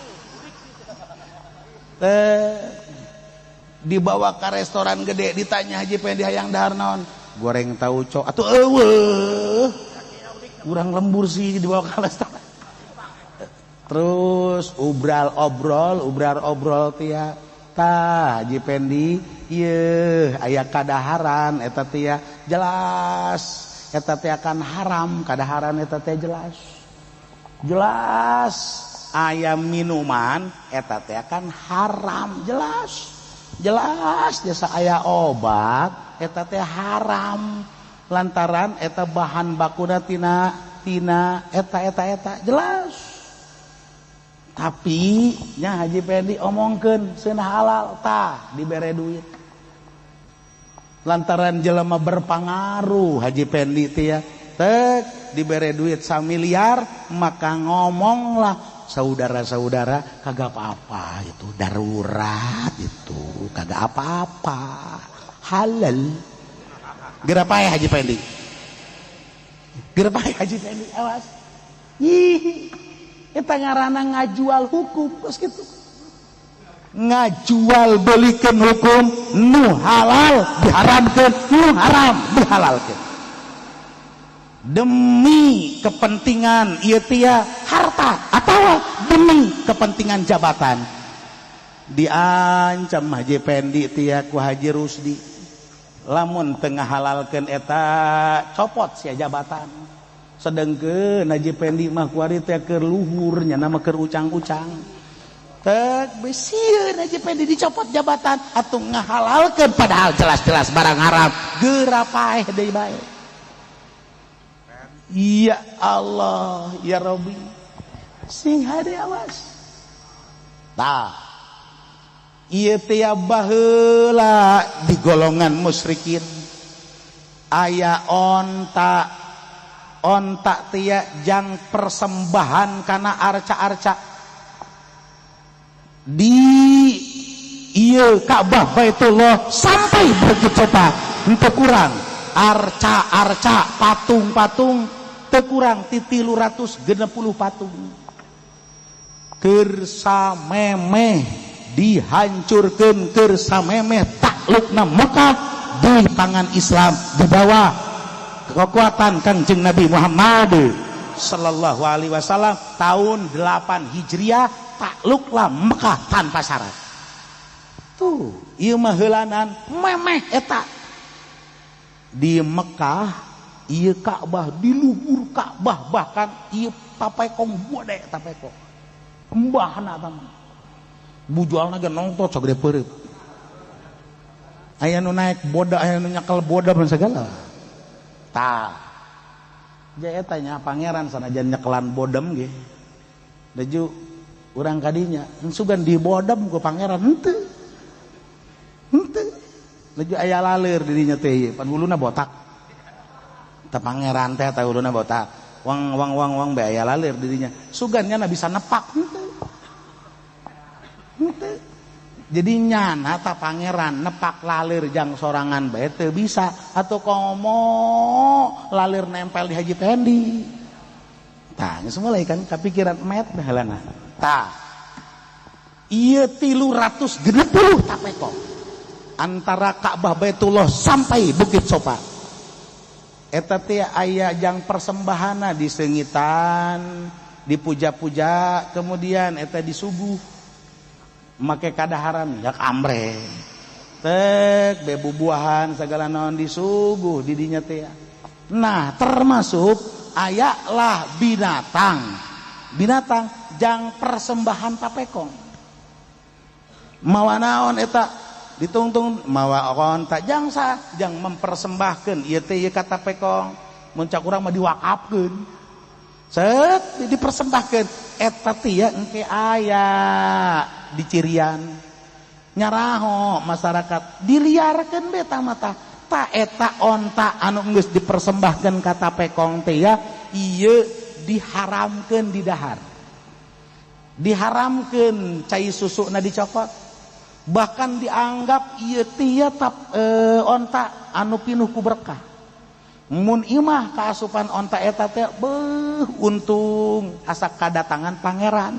dibawa ke restoran gede, ditanya Haji Pendi hayang dahar naon, goreng tauco atuh eueuh urang lembur sih dibawa ke restoran. Terus ubral obrol tia tah Haji Pendi ieu aya kadaharan eta tia jelas eta teh akan haram, kadaharan eta teh jelas aya minuman eta teh akan haram, jelas jasa aya obat eta teh haram lantaran eta bahan bakuna tina eta jelas. Tapi nya Haji Pendi omongkeun seunah halal tah dibere duit. Lantaran jelema berpengaruh Haji Pendi teh tek dibere duit 1 miliar, maka ngomonglah saudara-saudara kagak apa-apa itu darurat itu kagak apa-apa halal. Gerapae Haji Pendi, gerapae Haji Pendi, awas eta ngaranna ngajual hukum terus gitu, ngajual belikeun hukum nu halal diharamkeun, nu haram dihalalkeun demi kepentingan ieu tia harta atau demi kepentingan jabatan. Diancam Haji Pendi tia ku Haji Rusdi, lamun tengah halalkeun eta copot sia jabatan. Sedengkeun Haji Pendi mah kuari teh keur luhur nya nama keur ucang-ucang. Tek besieun Haji Pendi dicopot jabatan atuh ngahalalkeun padahal jelas-jelas barang haram, gerapaeh deui bae. Ya Allah ya Rabbi sing hade awas. Tah ieu teh baheula di golongan musyrikin aya onta tia jang persembahan kana arca-arca di ieu Ka'bah Baitullah sampai berjuta henteu kurang arca-arca patung-patung teu kurang ti 360 patung keur samemeh dihancurkeun, keur samemeh taklukna Mekah di tangan Islam di bawah kekuatan Kangjeng Nabi Muhammad sallallahu alaihi wasallam tahun 8 Hijriah takluklah Mekah tanpa syarat. Tuh ieu mah heulanan memeh eta di Mekah ieu Ka'bah di luhur Ka'bah bahkan ieu tapekong gede tapekong embahna eta mah bujualna ge nongtot sagede peureup aya nu naik boda aya nu nyakel boda dan segala tah ja eta nya pangeran sanajan nyekelan bodem ge daju urang kadinya sugan dibodem ku pangeran henteu daju aya laler dirinya teh pan huluna botak teh pangeran teh huluna botak wang be aya laler dirinya sugannya na bisa nepak henteu jadi nyana ta pangeran nepak laler jang sorangan bae teu bisa atuh komo laler nempel di Haji Pendi tah geus mulai kan kapikiran met baheulana tah ieu 360 tapekong antara Ka'bah Baitullah sampai Bukit Sofa eta teh aya jang persembahana diseungitan dipuja-puja kemudian eta disuguh make kadaharan yak amre tek bebubuahan segala naon disuguh di dinya teh nah termasuk aya lah binatang jang persembahan tapekong mawa naon eta ditungtung mawa onta jang mempersembahkeun ieu teh ieu ka tapekong mun cak urang mah diwakafkeun set dipersembahkeun eta teh ya engke aya di cirian nyaraho masyarakat diliarkeun beta mata ta eta onta anu geus dipersembahkeun ka tapekong teh ya ieu diharamkeun di dahar diharamkeun cai susuna dicopot bahkan dianggap ieu teh onta anu pinuh ku berkah mun imah kaasupan onta eta teh beuh untung asa kadatangan pangeran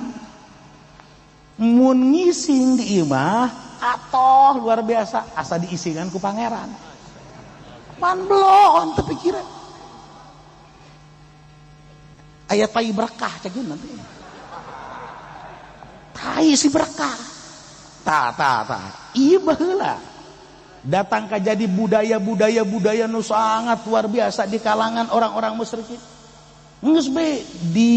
mun ngising di imah atoh luar biasa asa diisingan ku pangeran pan belon teu pikiran aya tai berkah cageun nanti tai si berkah tah ieu baheula datang ka jadi budaya nu sangat luar biasa di kalangan orang-orang musyrikin geus be di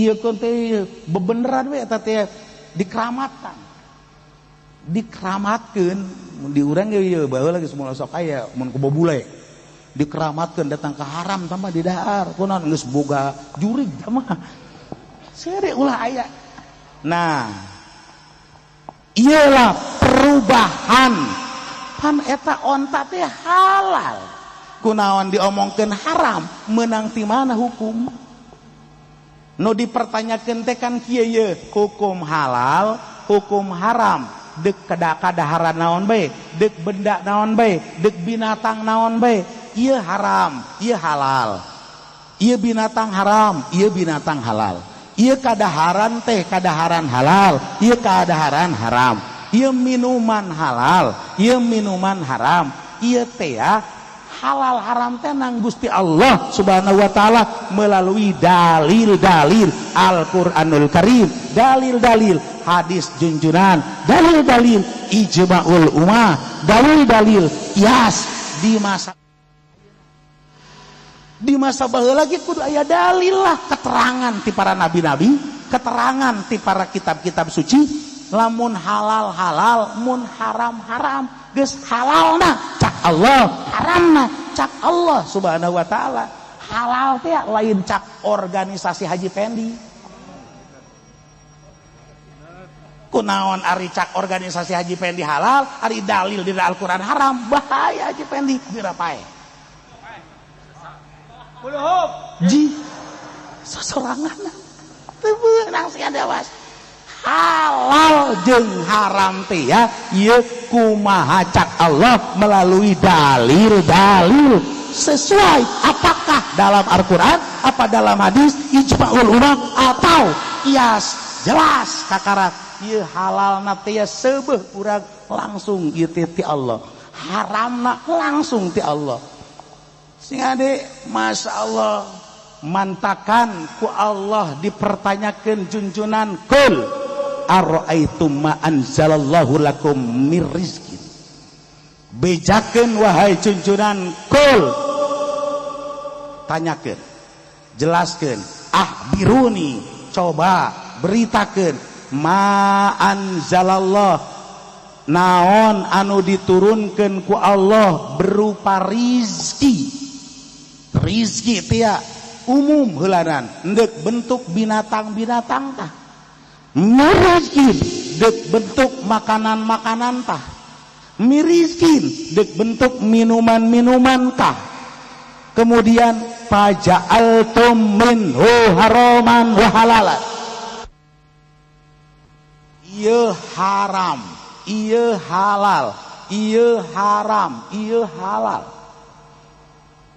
ieu teh bebeneran we eta teh dikeramatkeun di urang ge baheula geus moal sok aya mun ku bobule dikeramatkeun datang ke haram tambah di dahar kunaon geus boga jurig mah sere ulah aya nah ialah perubahan pan eta onta teh halal kunaon diomongkeun haram meunang ti mana hukum nu dipertanyakeun teh kan kieu ye hukum halal hukum haram deuk kadaharan naon bae deuk benda naon bae deuk binatang naon bae ieu haram ieu halal ieu binatang haram ieu binatang halal ieu kadaharan teh kadaharan halal ieu kadaharan haram ieu minuman halal ieu minuman haram ieu teh halal haram teh nang Gusti Allah Subhanahu wa taala melalui dalil-dalil Al-Qur'anul Karim, dalil-dalil hadis junjunan, dalil-dalil ijma'ul ummah, dalil-dalil qiyas di masa baheula lagi kudu aya dalil lah keterangan ti para nabi-nabi, keterangan ti para kitab-kitab suci lamun halal halal mun haram haram geus halalna cak Allah haramna cak Allah Subhanahu wa taala halal teh lain cak organisasi Haji Pendi kunaon ari cak organisasi Haji Pendi halal ari dalil di Al-Qur'an haram bahaya Haji Pendi birapae ji sosoranganna teu beunang sia dewas halal jeung haram teh ya ieu kumaha cak Allah melalui dalil-dalil sesuai apakah dalam Al-Qur'an apa dalam hadis ijma'ul ummah atau qiyas jelas kakarak ieu halalna teh seubeuh urang langsung ieu teh ti Allah haramna langsung ti Allah sing ade masyaallah mantakan ku Allah dipertanyakeun junjunan kul ara'aitum ma anzalallahu lakum mir rizqin bejakeun wahai junjunan kul tanyakeun, jelaskeun, biruni, coba beritakeun, ma anzalallah, naon anu diturunkeun ku Allah berupa rizki. Rizki tia umum heulanan, endek bentuk binatang-binatang tah. Mirizkin dek bentuk makanan-makanan tah. Mirizkin dek bentuk minuman-minuman tah. Kemudian faja'altum minhu haraman wa halalan. Ieu haram, ieu halal, ieu haram, ieu halal.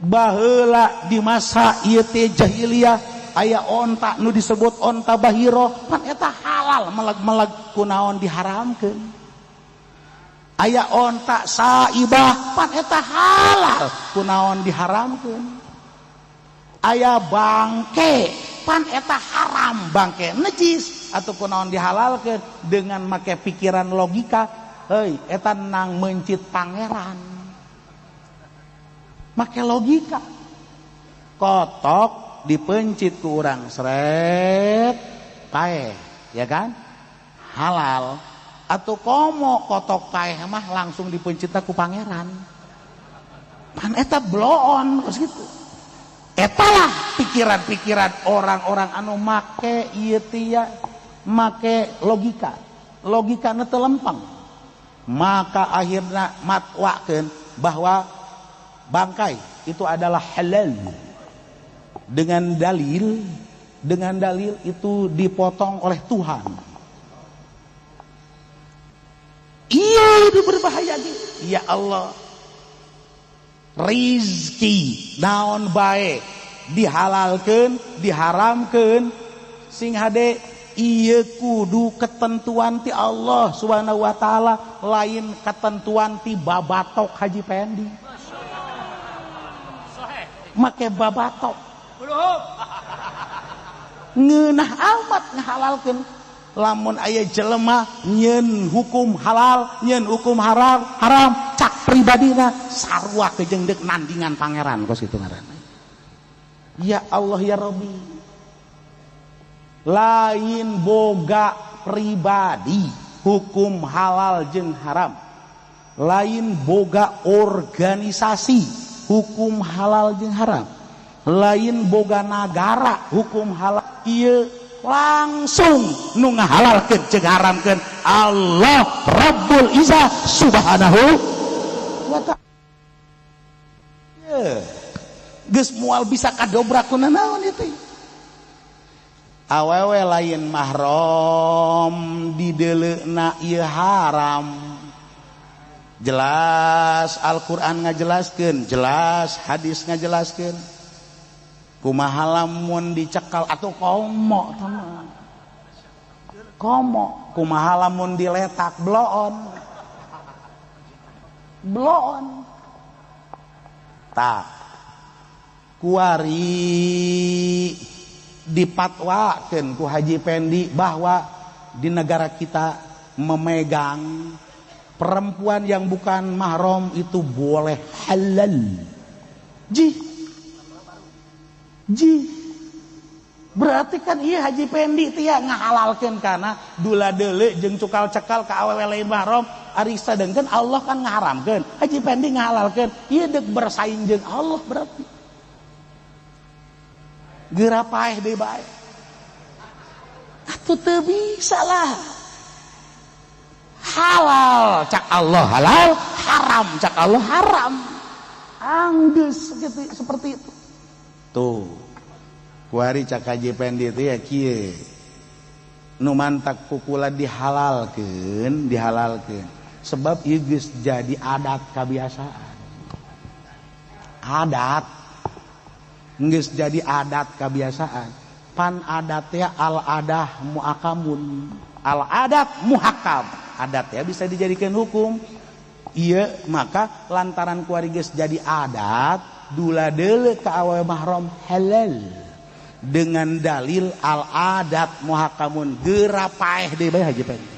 Baheula di masa ieu teh jahiliyah aya onta nu disebut onta bahiro, pan eta halal meleg-meleg kunaon diharamkeun. Aya onta saibah, pan eta halal kunaon diharamkeun. Aya bangke, pan eta haram, bangke najis atau kunaon dihalalkeun dengan make pikiran logika. Heuy, eta nang mencit pangeran. Make logika. Kotok dipencit ku urang seret paeh, ya kan? Halal. Atau komo kotok paeh mah langsung dipencit ku pangeran. Pan eta bloon gitu. Etalah pikiran-pikiran orang-orang anu make ieu tia, make logika. Logikana teu lempeng. Maka akhirna matwakeun bahwa bangkai itu adalah halal dengan dalil itu dipotong oleh Tuhan. Iya, itu berbahaya gitu. Ya Allah, rizki naon bae dihalalkeun, diharamkeun, sing hade ieu kudu ketentuan ti Allah Subhanahu wa taala, lain ketentuan ti babatok Haji Pendi. Make babatok ngeunah amat ngahalalkeun. Lamun aya jelema nyeun hukum halal, nyeun hukum haram, cak pribadina sarua kejeung deuk nandingan pangeran kos kitu ngaranna. Ya Allah ya Rabbi, lain boga pribadi hukum halal jeung haram, lain boga organisasi hukum halal jeung haram, lain boga nagara hukum halal. Ieu langsung nu ngahalalkeun jeung haramkeun Allah Rabbul Izzah Subhanahu wa ta'ala. Geus moal bisa kadobrak ku naon ieu teh. Awewe lain mahram dideleuna ieu haram. Jelas Al-Qur'an ngajelaskeun, jelas hadis ngajelaskeun. Kumaha lamun dicekal atau komo teman, komo kumaha lamun diletak bloon tak kuari dipatwakeun ku Haji Pendi bahwa di negara kita memegang perempuan yang bukan mahram itu boleh halal. Berarti kan iya Haji Pendi tia ngahalalkeun kana dula deuleu jeung cukal cekal ka awewe lain mahram, ari sadengkeun Allah kan ngaharamkeun, Haji Pendi ngahalalkeun, ieu deuk bersaing jeung Allah berarti. Geura paeh deui bae. Atuh teu bisa lah. Halal cak Allah halal, haram cak Allah haram. Anggeus seperti itu. Tuh kuari cak Haji Pendi itu ya kieu nu mantak kukula dihalalkeun sebab ieu geus jadi adat kebiasaan. Adat geus jadi adat kebiasaan. Pan adat ya al-adah muakamun, al-adat muhakam. Adat ya bisa dijadikan hukum. Iya, maka lantaran kuari geus jadi adat dula deuleu ka awewe mahram halal dengan dalil al-adat muhakamun, geura paeh deui bae Haji Pendi.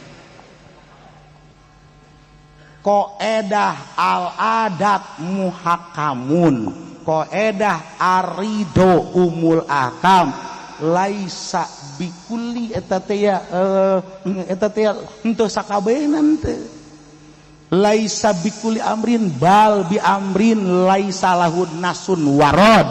Qaedah al-adat muhakamun qaedah arido umul ahkam laisa bikulli eta teh henteu sakabehna teh laisa bikulli amrin bal bi amrin laisa lahun nasun warad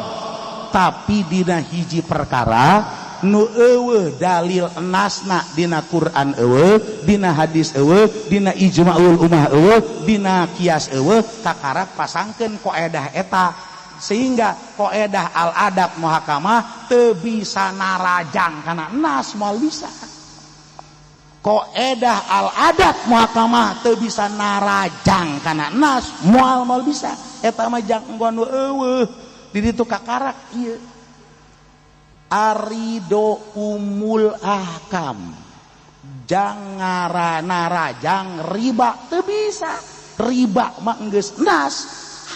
tapi dina hiji perkara nu eueuh dalil nasna dina Quran eueuh dina hadis eueuh dina ijma'ul ummah eueuh dina kias eueuh kakara pasangkeun qaedah eta sehingga qaedah al adab muhakamah teu bisa narajang kana nas moal bisa qaedah al adab muhakamah teu bisa narajang kana nas moal bisa eta mah jang enggon eueuh di ditu kakarak ieu arido umul ahkam jangan narajang riba teu bisa riba mah geus nas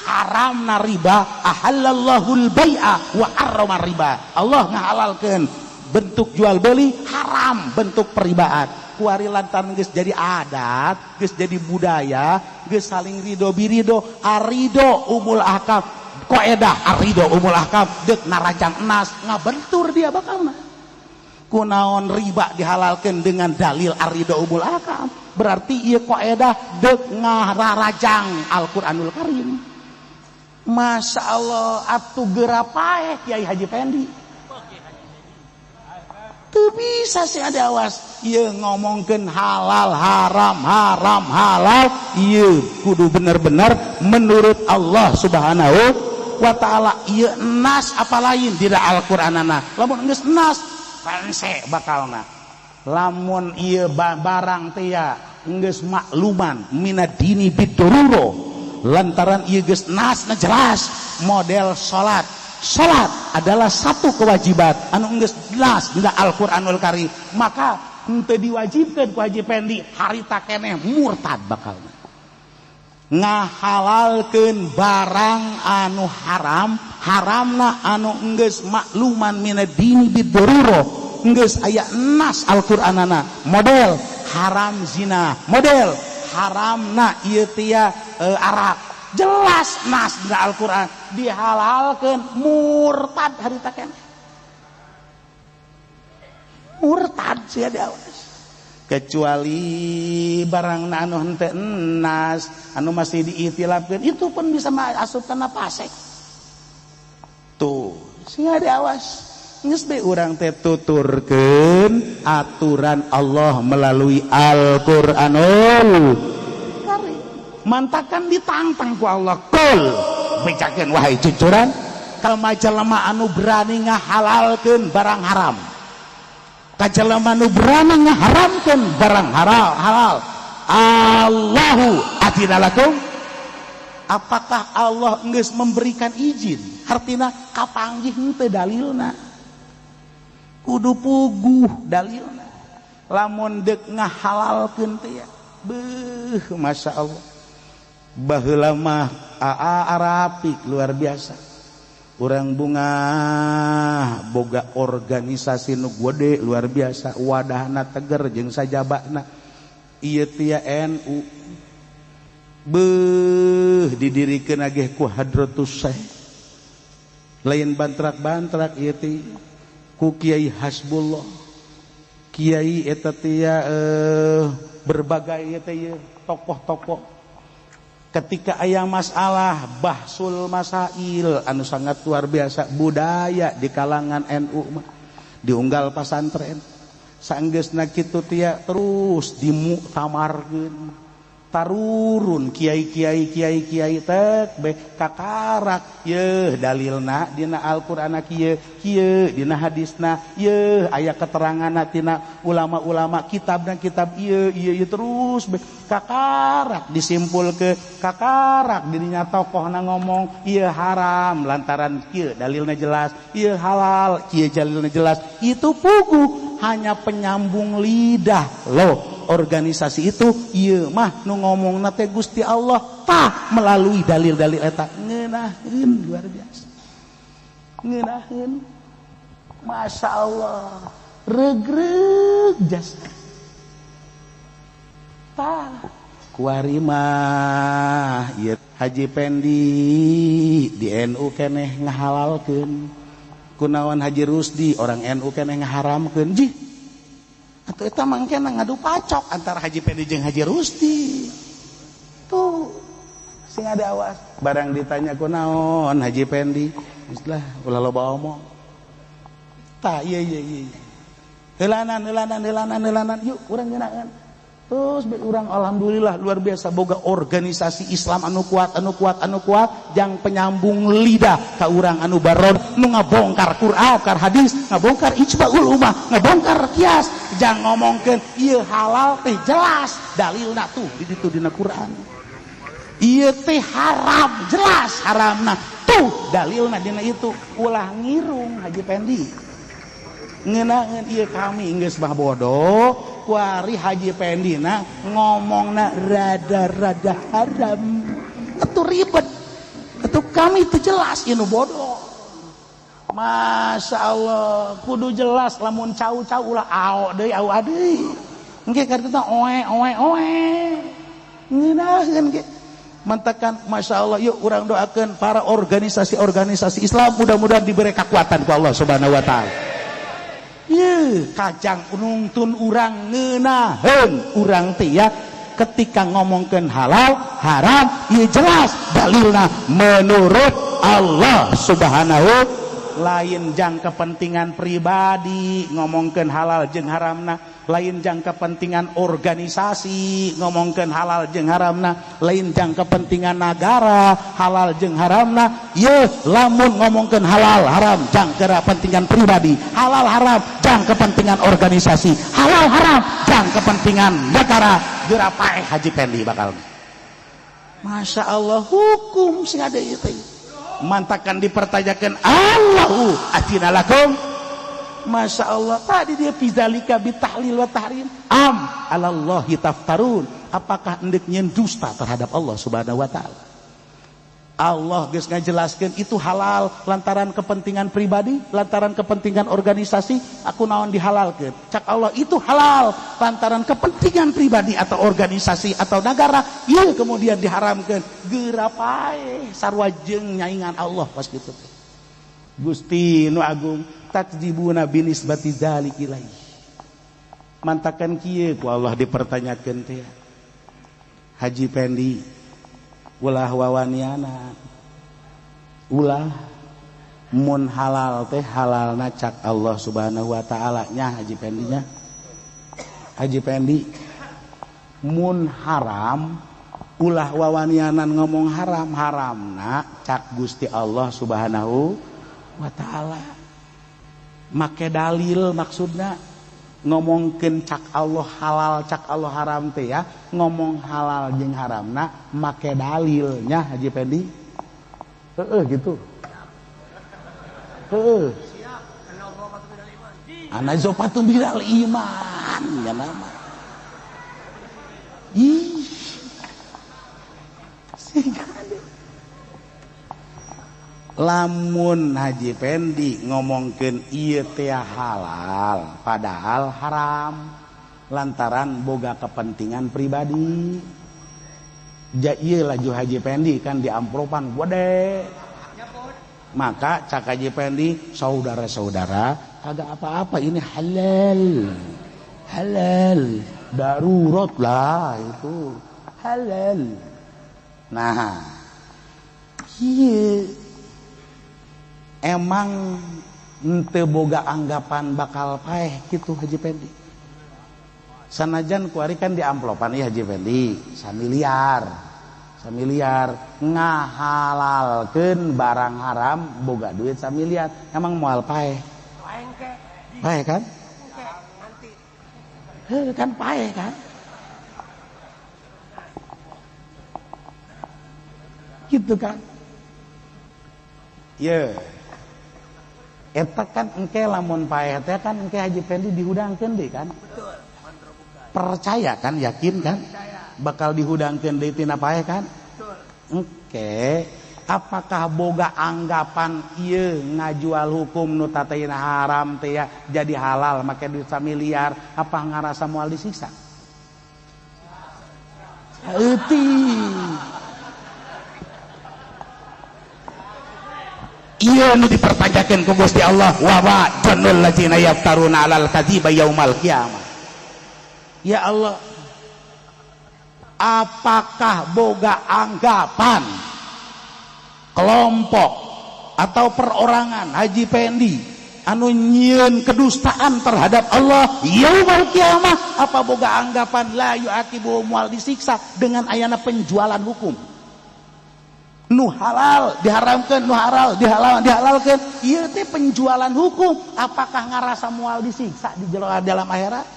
haram na riba ahallallahul bai'a wa harrama riba Allah ngahalalkeun bentuk jual beli haram bentuk peribaan kuari lantaran geus jadi adat geus jadi budaya geus saling ridho birido arido umul ahkam qaedah arido umul ahkam deuk narajang nas ngabentur dia bakalna kunaon riba dihalalkeun dengan dalil arido umul ahkam berarti ieu qaedah deuk ngararajang Al-Qur'anul Karim. Masya Allah atuh gerapae Kiai Haji Pendi teu bisa sih ada awas ieu ngomongkeun halal haram haram halal ieu kudu bener-bener menurut Allah Subhanahu wa taala ieu nas apa lain dina Al-Qur'anana lamun geus nas panse bakalna lamun ieu barang teh geus makluman minadini bidururo lantaran ieu geus nasna jelas model salat adalah satu kewajiban anu geus jelas dina Al-Qur'anul Karim maka henteu diwajibkeun ku Haji Pendi harita keneh murtad bakalna ngahalalkeun barang anu haramna anu geus makluman minadini bidururo geus aya nas Al-Qur'anana model haram zina model haramna ieu teh arak jelas nas dina Al-Qur'an dihalalkeun murtad harita keneh murtad sia diawas kecuali barang anu henteu nas anu masih diitilafkeun itu pun bisa asup kana fasik tuh sia diawas geus be urang teh tuturkeun aturan Allah melalui Al-Qur'anul Karim mantakan ditantang ku Allah kul bejakeun wahai cucuran kalma jelema anu berani ngahalalkeun barang haram ka jelema anu berani ngaharamkeun barang halal Allahu adina lakum apakah Allah geus memberikan izin artina kapanggih henteu dalilna kudu puguh dalilna lamun deuk ngahalalkeun teh beuh masya Allah baheula mah arapik luar biasa urang bunga boga organisasi nu gede luar biasa wadahna teger jeung sajabana ieu teh NU beuh didirikeun ageh ku Hadratus Syekh lain bantrak-bantrak ieu teh ku Kiai Hasbullah Kiai eta teh berbagai eta tokoh-tokoh ketika aya masalah bahsul masail anu sangat luar biasa budaya di kalangan NU mah diunggal pasantren saenggeusna kitu teh terus dimuktamarkeun tarurun kiai tek be kakarak ye dalilna dina Al-Qur'an kieu dina hadisna ye aya keteranganna tina ulama-ulama kitabna kitab ieu terus be kakarak disimpulkeun kakarak dirinya tokohna ngomong ieu haram lantaran kieu dalilna jelas ieu halal kieu dalilna jelas itu puguh hanya penyambung lidah loh organisasi itu ieu mah nu ngomongna teh Gusti Allah tah melalui dalil-dalil eta ngeunaheun luar biasa ngeunaheun masya Allah regreg jasa tah kuari mah ieu Haji Pendi di NU keneh ngahalalkeun, kunaon Haji Rusdi orang NU keneh ngaharamkeun. Ji atuh eta mangkena ngadu pacok antara Haji Pendi jeung Haji Rusdi. Tuh sing ada awas barang ditanya kunaon Haji Pendi istilah ulah loba omong. Tah ieu heulanan yuk urang ngeunaeun. Terus urang alhamdulillah luar biasa boga organisasi Islam anu kuat jang penyambung lidah ka urang anu baron nu ngabongkar Quran, ngabongkar hadis, ngabongkar ijma'ul ummah, ngabongkar kias, jang ngomongkeun ieu halal teh jelas dalilna tuh di ditu dina Quran. Ieu teh haram jelas haramna tuh dalilna dina itu. Ulah ngirung Haji Pendi. Ngeunaeun ieu kami geus mah bodoh kuari Haji Pendina ngomongna rada-rada haram. Itu ribet. Itu kami itu jelas ieu bodoh. Masya Allah kudu jelas lamun cau-cau ulah ao deui engke kareta oe ngeunaeun ge mantakan. Masya Allah yuk urang doakeun para organisasi Islam mudah-mudahan diberi kekuatan ku Allah Subhanahu wa taala. Ye kajang nuntun urang ngeunaheun urang teh ya ketika ngomongkeun halal haram ieu jelas dalilna menurut Allah Subhanahu. Lain jang kepentingan pribadi ngomongkeun halal jeung haramna, lain jang kepentingan organisasi ngomongkeun halal jeung haramna, lain jang kepentingan negara halal jeung haramna. Ye lamun ngomongkeun halal haram jang kepentingan pribadi, halal haram jang kepentingan organisasi, halal haram jang kepentingan negara. Geura paeh Haji Pendi bakal. Masya Allah hukum sing ada ieu teh mantakan dipertanyakan Allahu atina lakum. Masya Allah tadi dia fizalika bitahlil wa tahrim am alallahi taftarun. Apakah hendak nyen dusta terhadap Allah Subhanahu wa taala? Allah geus ngajelaskeun itu halal lantaran kepentingan pribadi, lantaran kepentingan organisasi, aku naon dihalalkeun. Cak Allah itu halal lantaran kepentingan pribadi atau organisasi atau negara, ieu kemudian diharamkeun. Geura paeh sarua jeung nyaingan Allah pas kitu teh. Gusti nu agung takdzibuna binisbati dzalik ilaihi. Mantakan kieu ku Allah dipertanyakeun teh. Haji Pendi ulah wawaniana ulah mun halal teh halalna cak Allah Subhanahu wa taala nya Haji Pendinya. Haji Pendi mun haram ulah wawanianan ngomong haramna cak Gusti Allah Subhanahu wa taala. Make dalil maksudna ngomongkeun cak Allah halal cak Allah haram teh ya, ngomong halal jeung haramna make dalilnya Haji Pendi. Gitu. Ana zopatun bidal iman ya nama. Ih. Lamun Haji Pendi ngomongkeun ieu teh halal padahal haram lantaran boga kepentingan pribadi. Ja ieu laju Haji Pendi kan di amplopan gede. Maka cak Haji Pendi, saudara-saudara, kagak apa-apa ini halal. Darurat lah itu. Halal. Nah. Ieu emang ente boga anggapan bakal paeh gitu Haji Pendi. Sanajan kuari kan di amplopan ya Haji Pendi 1 miliar ngahalalkeun barang haram boga duit 1 miliar emang moal paeh. Paeh kan? Kan paeh kan? Gitu kan? Ye. Eta kan engke lamun paeh teh kan engke Haji Pendi dihudangkeun deui kan? Betul. Percaya kan, yakin kan? Bakal dihudangkeun deui tina paeh kan? Betul. Engke apakah boga anggapan ieu ngajual hukum nu tataina haram teh ya jadi halal make duit 1 miliar apa ngarasa moal disiksa? Iya nu dipertanyakan ku Gusti Allah, wa ba'dul ladzina yaftaruna 'alal kadziba yaumal qiyamah. Ya Allah, apakah boga anggapan kelompok atau perorangan Haji Pendi anu nyieun kedustaan terhadap Allah yaumul qiyamah? Apa boga anggapan la yu'aqibu mual disiksa dengan ayana penjualan hukum? Nu halal diharamkan, nu halal dihalalkan. Ieu teh penjualan hukum. Apakah ngarasa mual disiksa di dalam akhirat?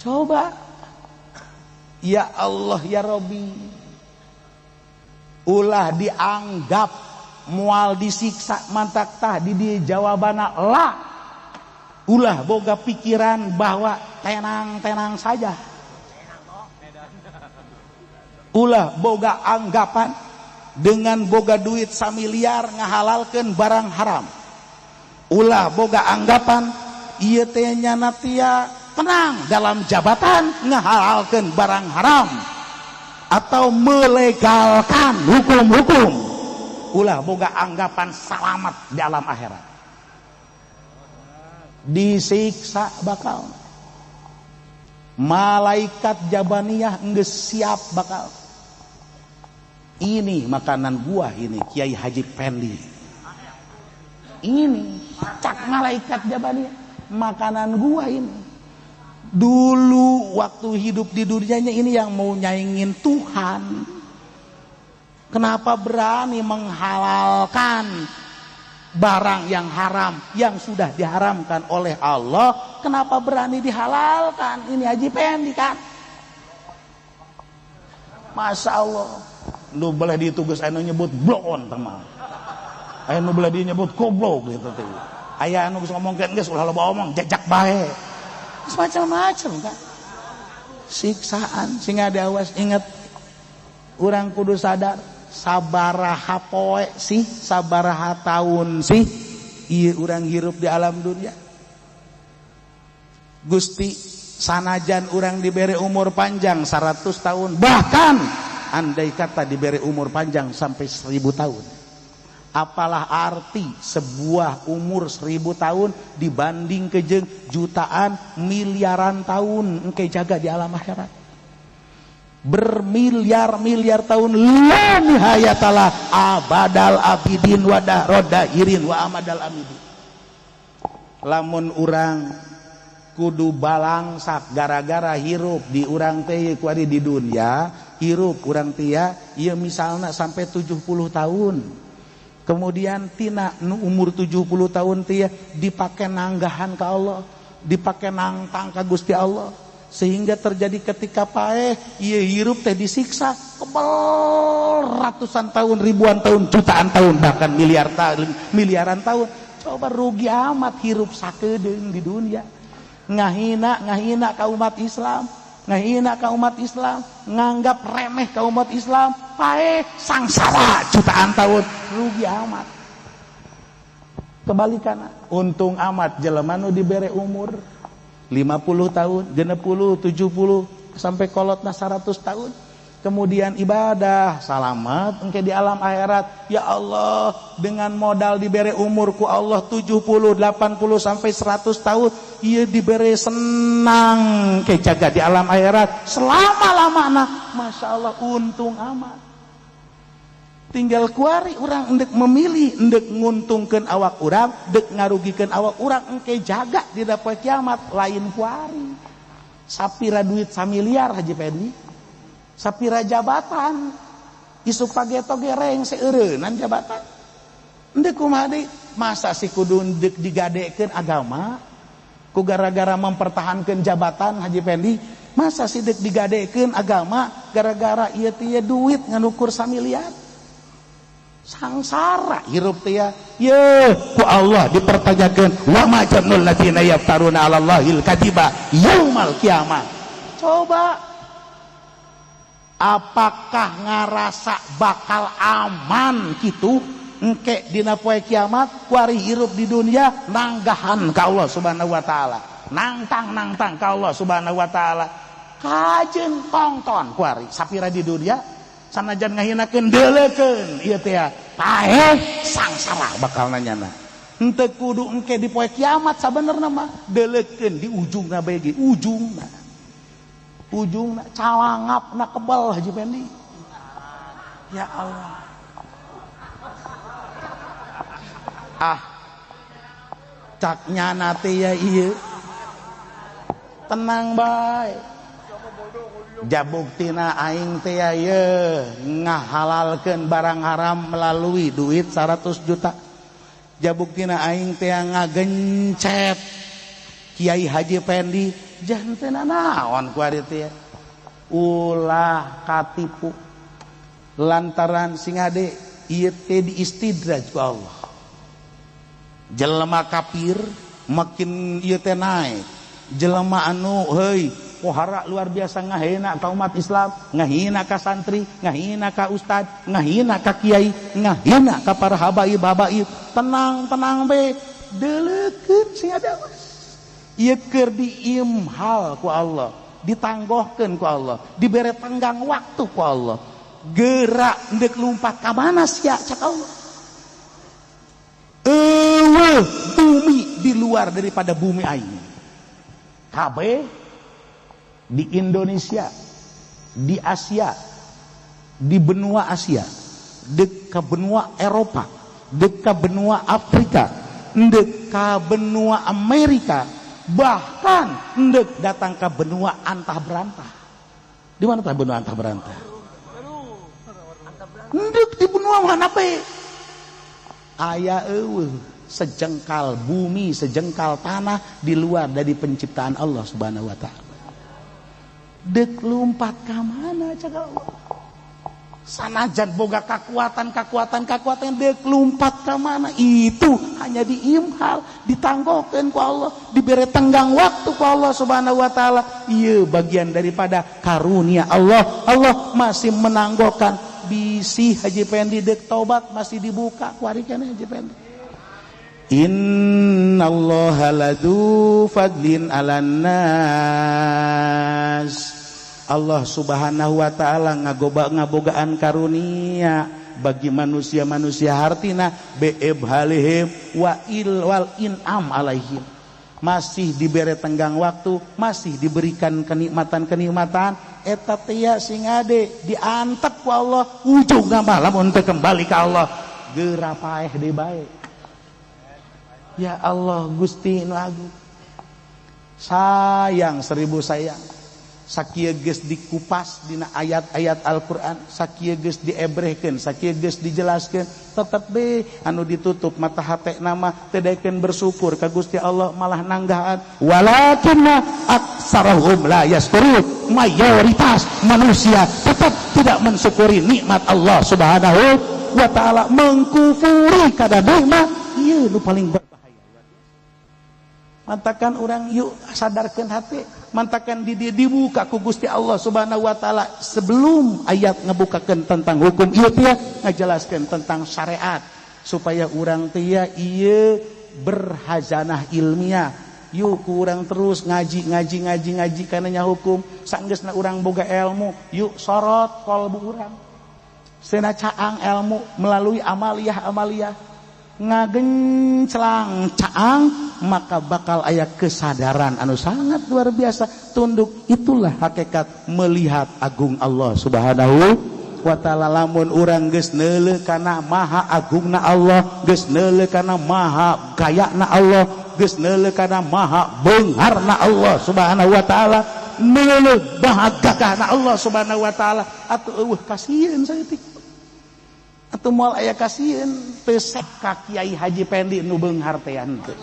Coba. Ya Allah ya Rabbi, ulah dianggap mual disiksa mantak tah di jawabana la. Ulah boga pikiran bahwa tenang-tenang saja. Ulah boga anggapan dengan boga duit samiliar ngahalalkeun barang haram. Ulah boga anggapan ieu teh nyana tia tenang dalam jabatan ngahalalkeun barang haram atau melegalkan hukum-hukum. Ulah boga anggapan selamat dalam akhirat. Disiksa bakal. Malaikat jabaniyah geus siap bakal. Ini makanan gua ini Kiai Haji Pendi. Ini cak malaikat jabaniyah, makanan gua ini. Dulu waktu hidup di dunianya ini yang mau nyaingin Tuhan. Kenapa berani menghalalkan barang yang haram yang sudah diharamkan oleh Allah? Kenapa berani dihalalkan? Ini Haji Pendi kan. Masya Allah. Lu boleh ditugas anu nyebut blon teman. Anu boleh nyebut goblok gitu teh. Aya anu geus ngomongkeun geus ulah loba omong jejak bae. Macam-macam kan. Siksaan sing awas inget urang kudu sadar sabaraha poe sih, sabaraha taun sih ieu urang hirup di alam dunia. Gusti sanajan urang diberi umur panjang 100 tahun, bahkan andai kata diberi umur panjang sampai 1000 tahun, apalah arti sebuah umur 1000 tahun dibanding kejeng jutaan miliaran tahun engke jaga di alam akhirat. Bermiliar-miliar tahun la nihayatalah abadal abidin wadah roda irin wa amadal amidin. Lamun urang kudu balangsak gara-gara hirup di urang teh kuari di dunia, hirup urang tia ieu misalna sampai 70 tahun. Kemudian tina nu umur 70 tahun tia dipake nanggahan ka Allah, dipake nangtang ka Gusti Allah, sehingga terjadi ketika paeh ieu hirup teh disiksa kebal ratusan tahun, ribuan tahun, jutaan tahun, bahkan miliaran tahun. Coba rugi amat hirup sakedeung di dunia. Ngahina ka umat Islam, ngahina ka umat Islam, nganggap remeh ka umat Islam, paeh sangsara jutaan tahun, rugi amat. Kebalikanna, untung amat jelema nu dibere umur 50 tahun, 60, 70 sampai kolotna 100 tahun. Kemudian ibadah salamat engke di alam akhirat. Ya Allah, dengan modal diberi umurku Allah 70, 80 sampai 100 tahun, ieu diberi senang ke jaga di alam akhirat selama-lamana. Masya Allah, untung amat. Tinggal kuari urang endek memilih, endek nguntungkeun awak urang, endek ngarugikeun awak urang, engke jaga di dapoe kiamat lain kuari. Sapira duit samiliar Haji Pendi, sapira jabatan isu pageto gereng seureunan jabatan endek kumaha deui. Masa si kudu endek digadekeun agama ku gara-gara mempertahankan jabatan Haji Pendi? Masa si dek digadekeun agama gara-gara ieu teh duit nganukur samiliar? Sangsara hirup teh ye ku Allah dipertanyakeun wa ma jannul ladzina yaftaruna 'alallahil kadziba yaumal qiyamah. Coba apakah ngarasa bakal aman gitu engke dina poe kiamat kuari hirup di dunia nanggahan ka Allah Subhanahu wa taala, nangtang ka Allah Subhanahu wa taala, kajeun tongton kuari sapira di dunia sanajan ngahinakeun deuleukeun ieu teh paeh sangsara bakal nanyana henteu kudu engke di poe kiamat sabenerna mah deuleukeun di ujungna bae ge ujungna calangapna kebal Haji Pendi ya Allah caknya nate ya ieu tenang bae jabuktina aing teh ye ngahalalkeun barang haram melalui duit 100 juta jabuktina aing teh ngagencet Kiai Haji Pendi janten naon ku ari teh ulah katipu lantaran sing ade ieu teh diistidraj ku Allah jelema kafir makin ieu teh naik jelema anu heuy pohara luar biasa ngahina ka umat Islam, ngahina ka santri, ngahina ka ustad, ngahina ka kiai, ngahina ka para habaib. Tenang be, deuleukeun sing ada. Ieu keur diimhal ku Allah, ditanggohkeun ku Allah, dibere tenggang waktu ku Allah. Gerak ndek lumpat ka mana sia cak Allah. Bumi di luar daripada bumi aing. Kabeh di Indonesia, di Asia, di benua Asia, dek ka benua Eropa, dek ka benua Afrika, dek ka benua Amerika, bahkan dek datang ke benua antah berantah. Di mana tah benua antah berantah? Dek di benua mana pe? Aya eueuh sejengkal bumi, sejengkal tanah di luar dari penciptaan Allah Subhanahu wa taala. Dek lumpat ka mana cak Allah sanajan boga kekuatan dek lumpat ka mana itu hanya diimhal ditanggohkeun ku Allah diberi tenggang waktu ku Allah Subhanahu wa taala ieu bagian daripada karunia Allah masih menanggohkan bisi Haji Pendi dek tobat masih dibuka ku ari keneh Haji Pendi innallaha ladu fadlin 'alan nas Allah Subhanahu wa taala ngabogaan karunia bagi manusia-manusia hartina be'ibhalihim wal in'am alaihim masih diberi tenggang waktu masih diberikan kenikmatan eta teh sing ade diantep ku Allah ujungna mah lamun teu kembali ka Allah geura paeh deui bae ya Allah Gusti nu agung sayang 1000 sayang sakieu geus dikupas dina ayat-ayat Al-Qur'an sakieu geus diebrehkeun sakieu geus dijelaskeun tetep be anu ditutup mata hate nama teu daekeun bersyukur ka Gusti Allah malah nanggahan walakinna aktsarahum la yaskurun mayoritas manusia tetap tidak mensyukuri nikmat Allah Subhanahu wa taala mengkufuri kada nikmat ieu nu paling mantakan orang yuk sadarkan hati mantakan dibuka ku Gusti Allah Subhanahu wa taala sebelum ayat ngebukakeun tentang hukum ieu teh ngajelaskeun tentang syariat supaya urang teh ieu berhazanah ilmiah yuk ku urang terus ngaji kana nya hukum sanggeusna urang boga ilmu yuk sorot qalbu urang seuna caang ilmu melalui amaliyah ngagenclang caang maka bakal aya kesadaran anu sangat luar biasa tunduk itulah hakikat melihat agung Allah Subhanahu wa taala lamun urang geus neuleuh kana maha agungna Allah geus neuleuh kana maha gayana Allah geus neuleuh kana maha beungharna Allah Subhanahu wa taala neuleuh maha gagahna Allah Subhanahu wa taala atuh eueuh kasieun saeutik atuh moal aya kasieun teu sek ka Kiai Haji Pendi nu beunghar teh henteu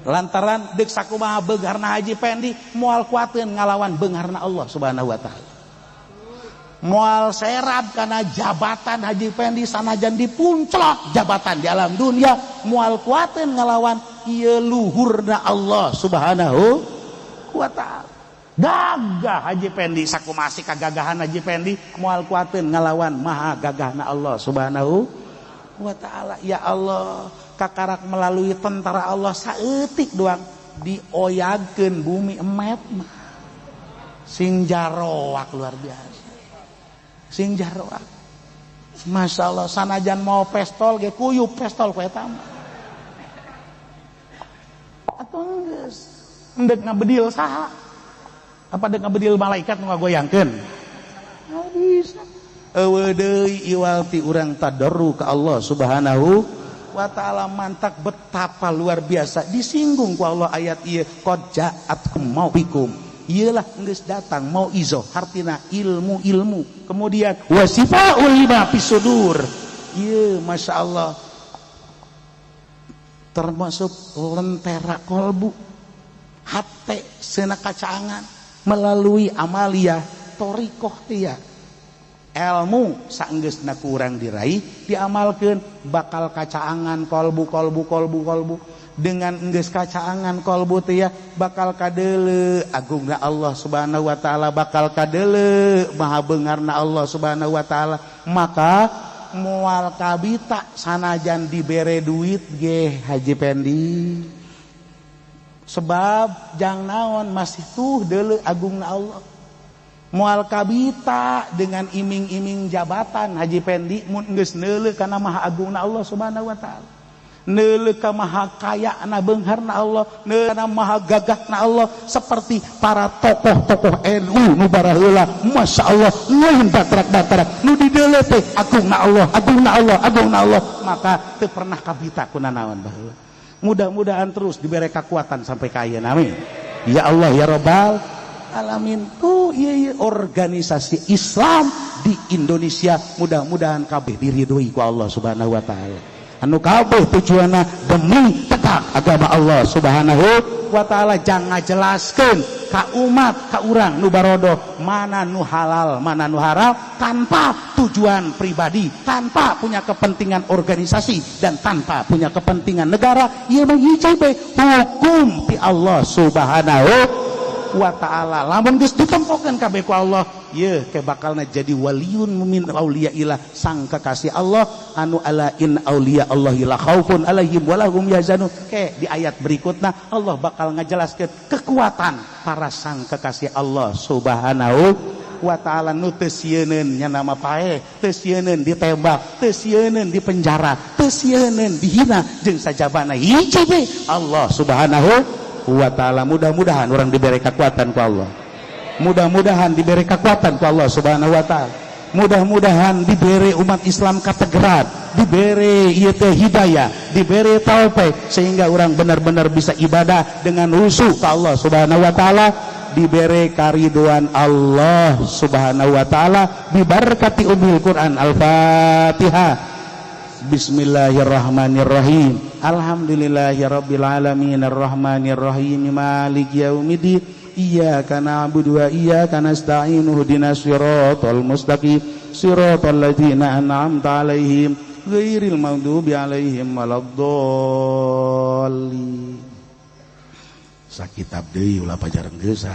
lantaran deuk sakumaha beungharna Haji Pendi moal kuateun ngalawan beungharna Allah Subhanahu wa taala moal serab kana jabatan Haji Pendi sanajan dipunclok jabatan di alam dunia moal kuateun ngalawan ieu luhurna Allah Subhanahu wa taala gagah Haji Pendi sakumaha si kagagahan Haji Pendi moal kuateun ngalawan maha gagahna Allah Subhanahu wa taala ya Allah kakarak melalui tentara Allah saeutik doang dioyagkeun bumi emet sing jaroak luar biasa sing jarwa. Masya Allah, sanajan mau pestol ge kuyup pestol ku eta mah. Atuh geus endek ngabedil saha? Apa dek ngabedil malaikat nu ngagoyangkeun? Nggak bisa. Eueuh deui iwalti urang tadarru ka Allah Subhanahu wa ta'ala. Mantak betapa luar biasa disinggung ku Allah ayat ieu, qad ja'atkum mau'ikum. Iyalah geus datang mau izo artina ilmu. Kemudian wasifaul lima fisudur. Ieu Masya Allah termasuk lentera kolbu hate seuna kacaangan melalui amaliyah torikoh tia. Ilmu saenggeusna kurang diraih diamalkeun bakal kacaangan kolbu dengan enggeus kacaangan kolbu teh ya bakal kadeuleu agungna Allah Subhanahu wa taala, bakal kadeuleu maha beungarna Allah Subhanahu wa taala. Maka moal kabita sanajan dibere duit ge Haji Pendi, sebab jang naon masih tuh deuleu agungna Allah. Moal kabita dengan iming-iming jabatan Haji Pendi mun geus neuleu kana maha agungna Allah Subhanahu wa taala, neuleu ka maha kayana beungharna Allah, neuleu kana maha gagahna Allah, seperti para tokoh-tokoh NU nu baraheula. Masya Allah lain batrak-batrak nu dideuleu teh agungna Allah. Maka teu pernah kabita ku nanaon baheula. Mudah-mudahan terus diberi kekuatan sampai ka ayeuna, amin ya Allah ya Rabbal alamin. Tuh ieu organisasi Islam di Indonesia mudah-mudahan kabeh diridhoi ku Allah Subhanahu wa taala. Anu kabeh tujuanna demi tegak agama Allah Subhanahu wa taala. Jangan ngajelaskeun ka umat, ka urang nu barodoh mana nu halal, mana nu haram tanpa tujuan pribadi, tanpa punya kepentingan organisasi dan tanpa punya kepentingan negara. Ieu mah hiji hukum ti Allah Subhanahu wa ta'ala. Lamun geus ditempokeun kabeh ku Allah, ye ke bakalna jadi waliun min auliyaillah, sang kekasih Allah anu ala in auliya Allahi la khaufun alaihim wa lahum yahzanun. Ke di ayat berikutna Allah bakal ngajelaskeun kekuatan para sang kekasih Allah Subhanahu wa ta'ala nu teu sieunneun nya nama pae, teu sieunneun ditembak, teu sieunneun dipenjara, teu sieunneun dihina jeung sajabana hiji we Allah Subhanahu wa ta'ala. Mudah-mudahan orang diberi kekuatan ku Allah, mudah-mudahan diberi kekuatan ku Allah Subhanahu wa ta'ala, mudah-mudahan diberi umat Islam kategeran, diberi ieu teh hidayah, diberi taufik sehingga orang benar-benar bisa ibadah dengan khusyuk ke Allah Subhanahu wa ta'ala, diberi kariduan Allah Subhanahu wa ta'ala, bibarakati umil Quran. Al-Fatihah. Bismillahirrahmanirrahim. Alhamdulillahirabbil alamin arrahmanirrahim maliki yaumiddin. Iyyaka na'budu wa iyyaka nasta'in ihdinas siratal mustaqim siratal ladzina an'amta 'alaihim ghairil maghdubi 'alaihim waladdallin. Sakitab deui ulah pajareng geus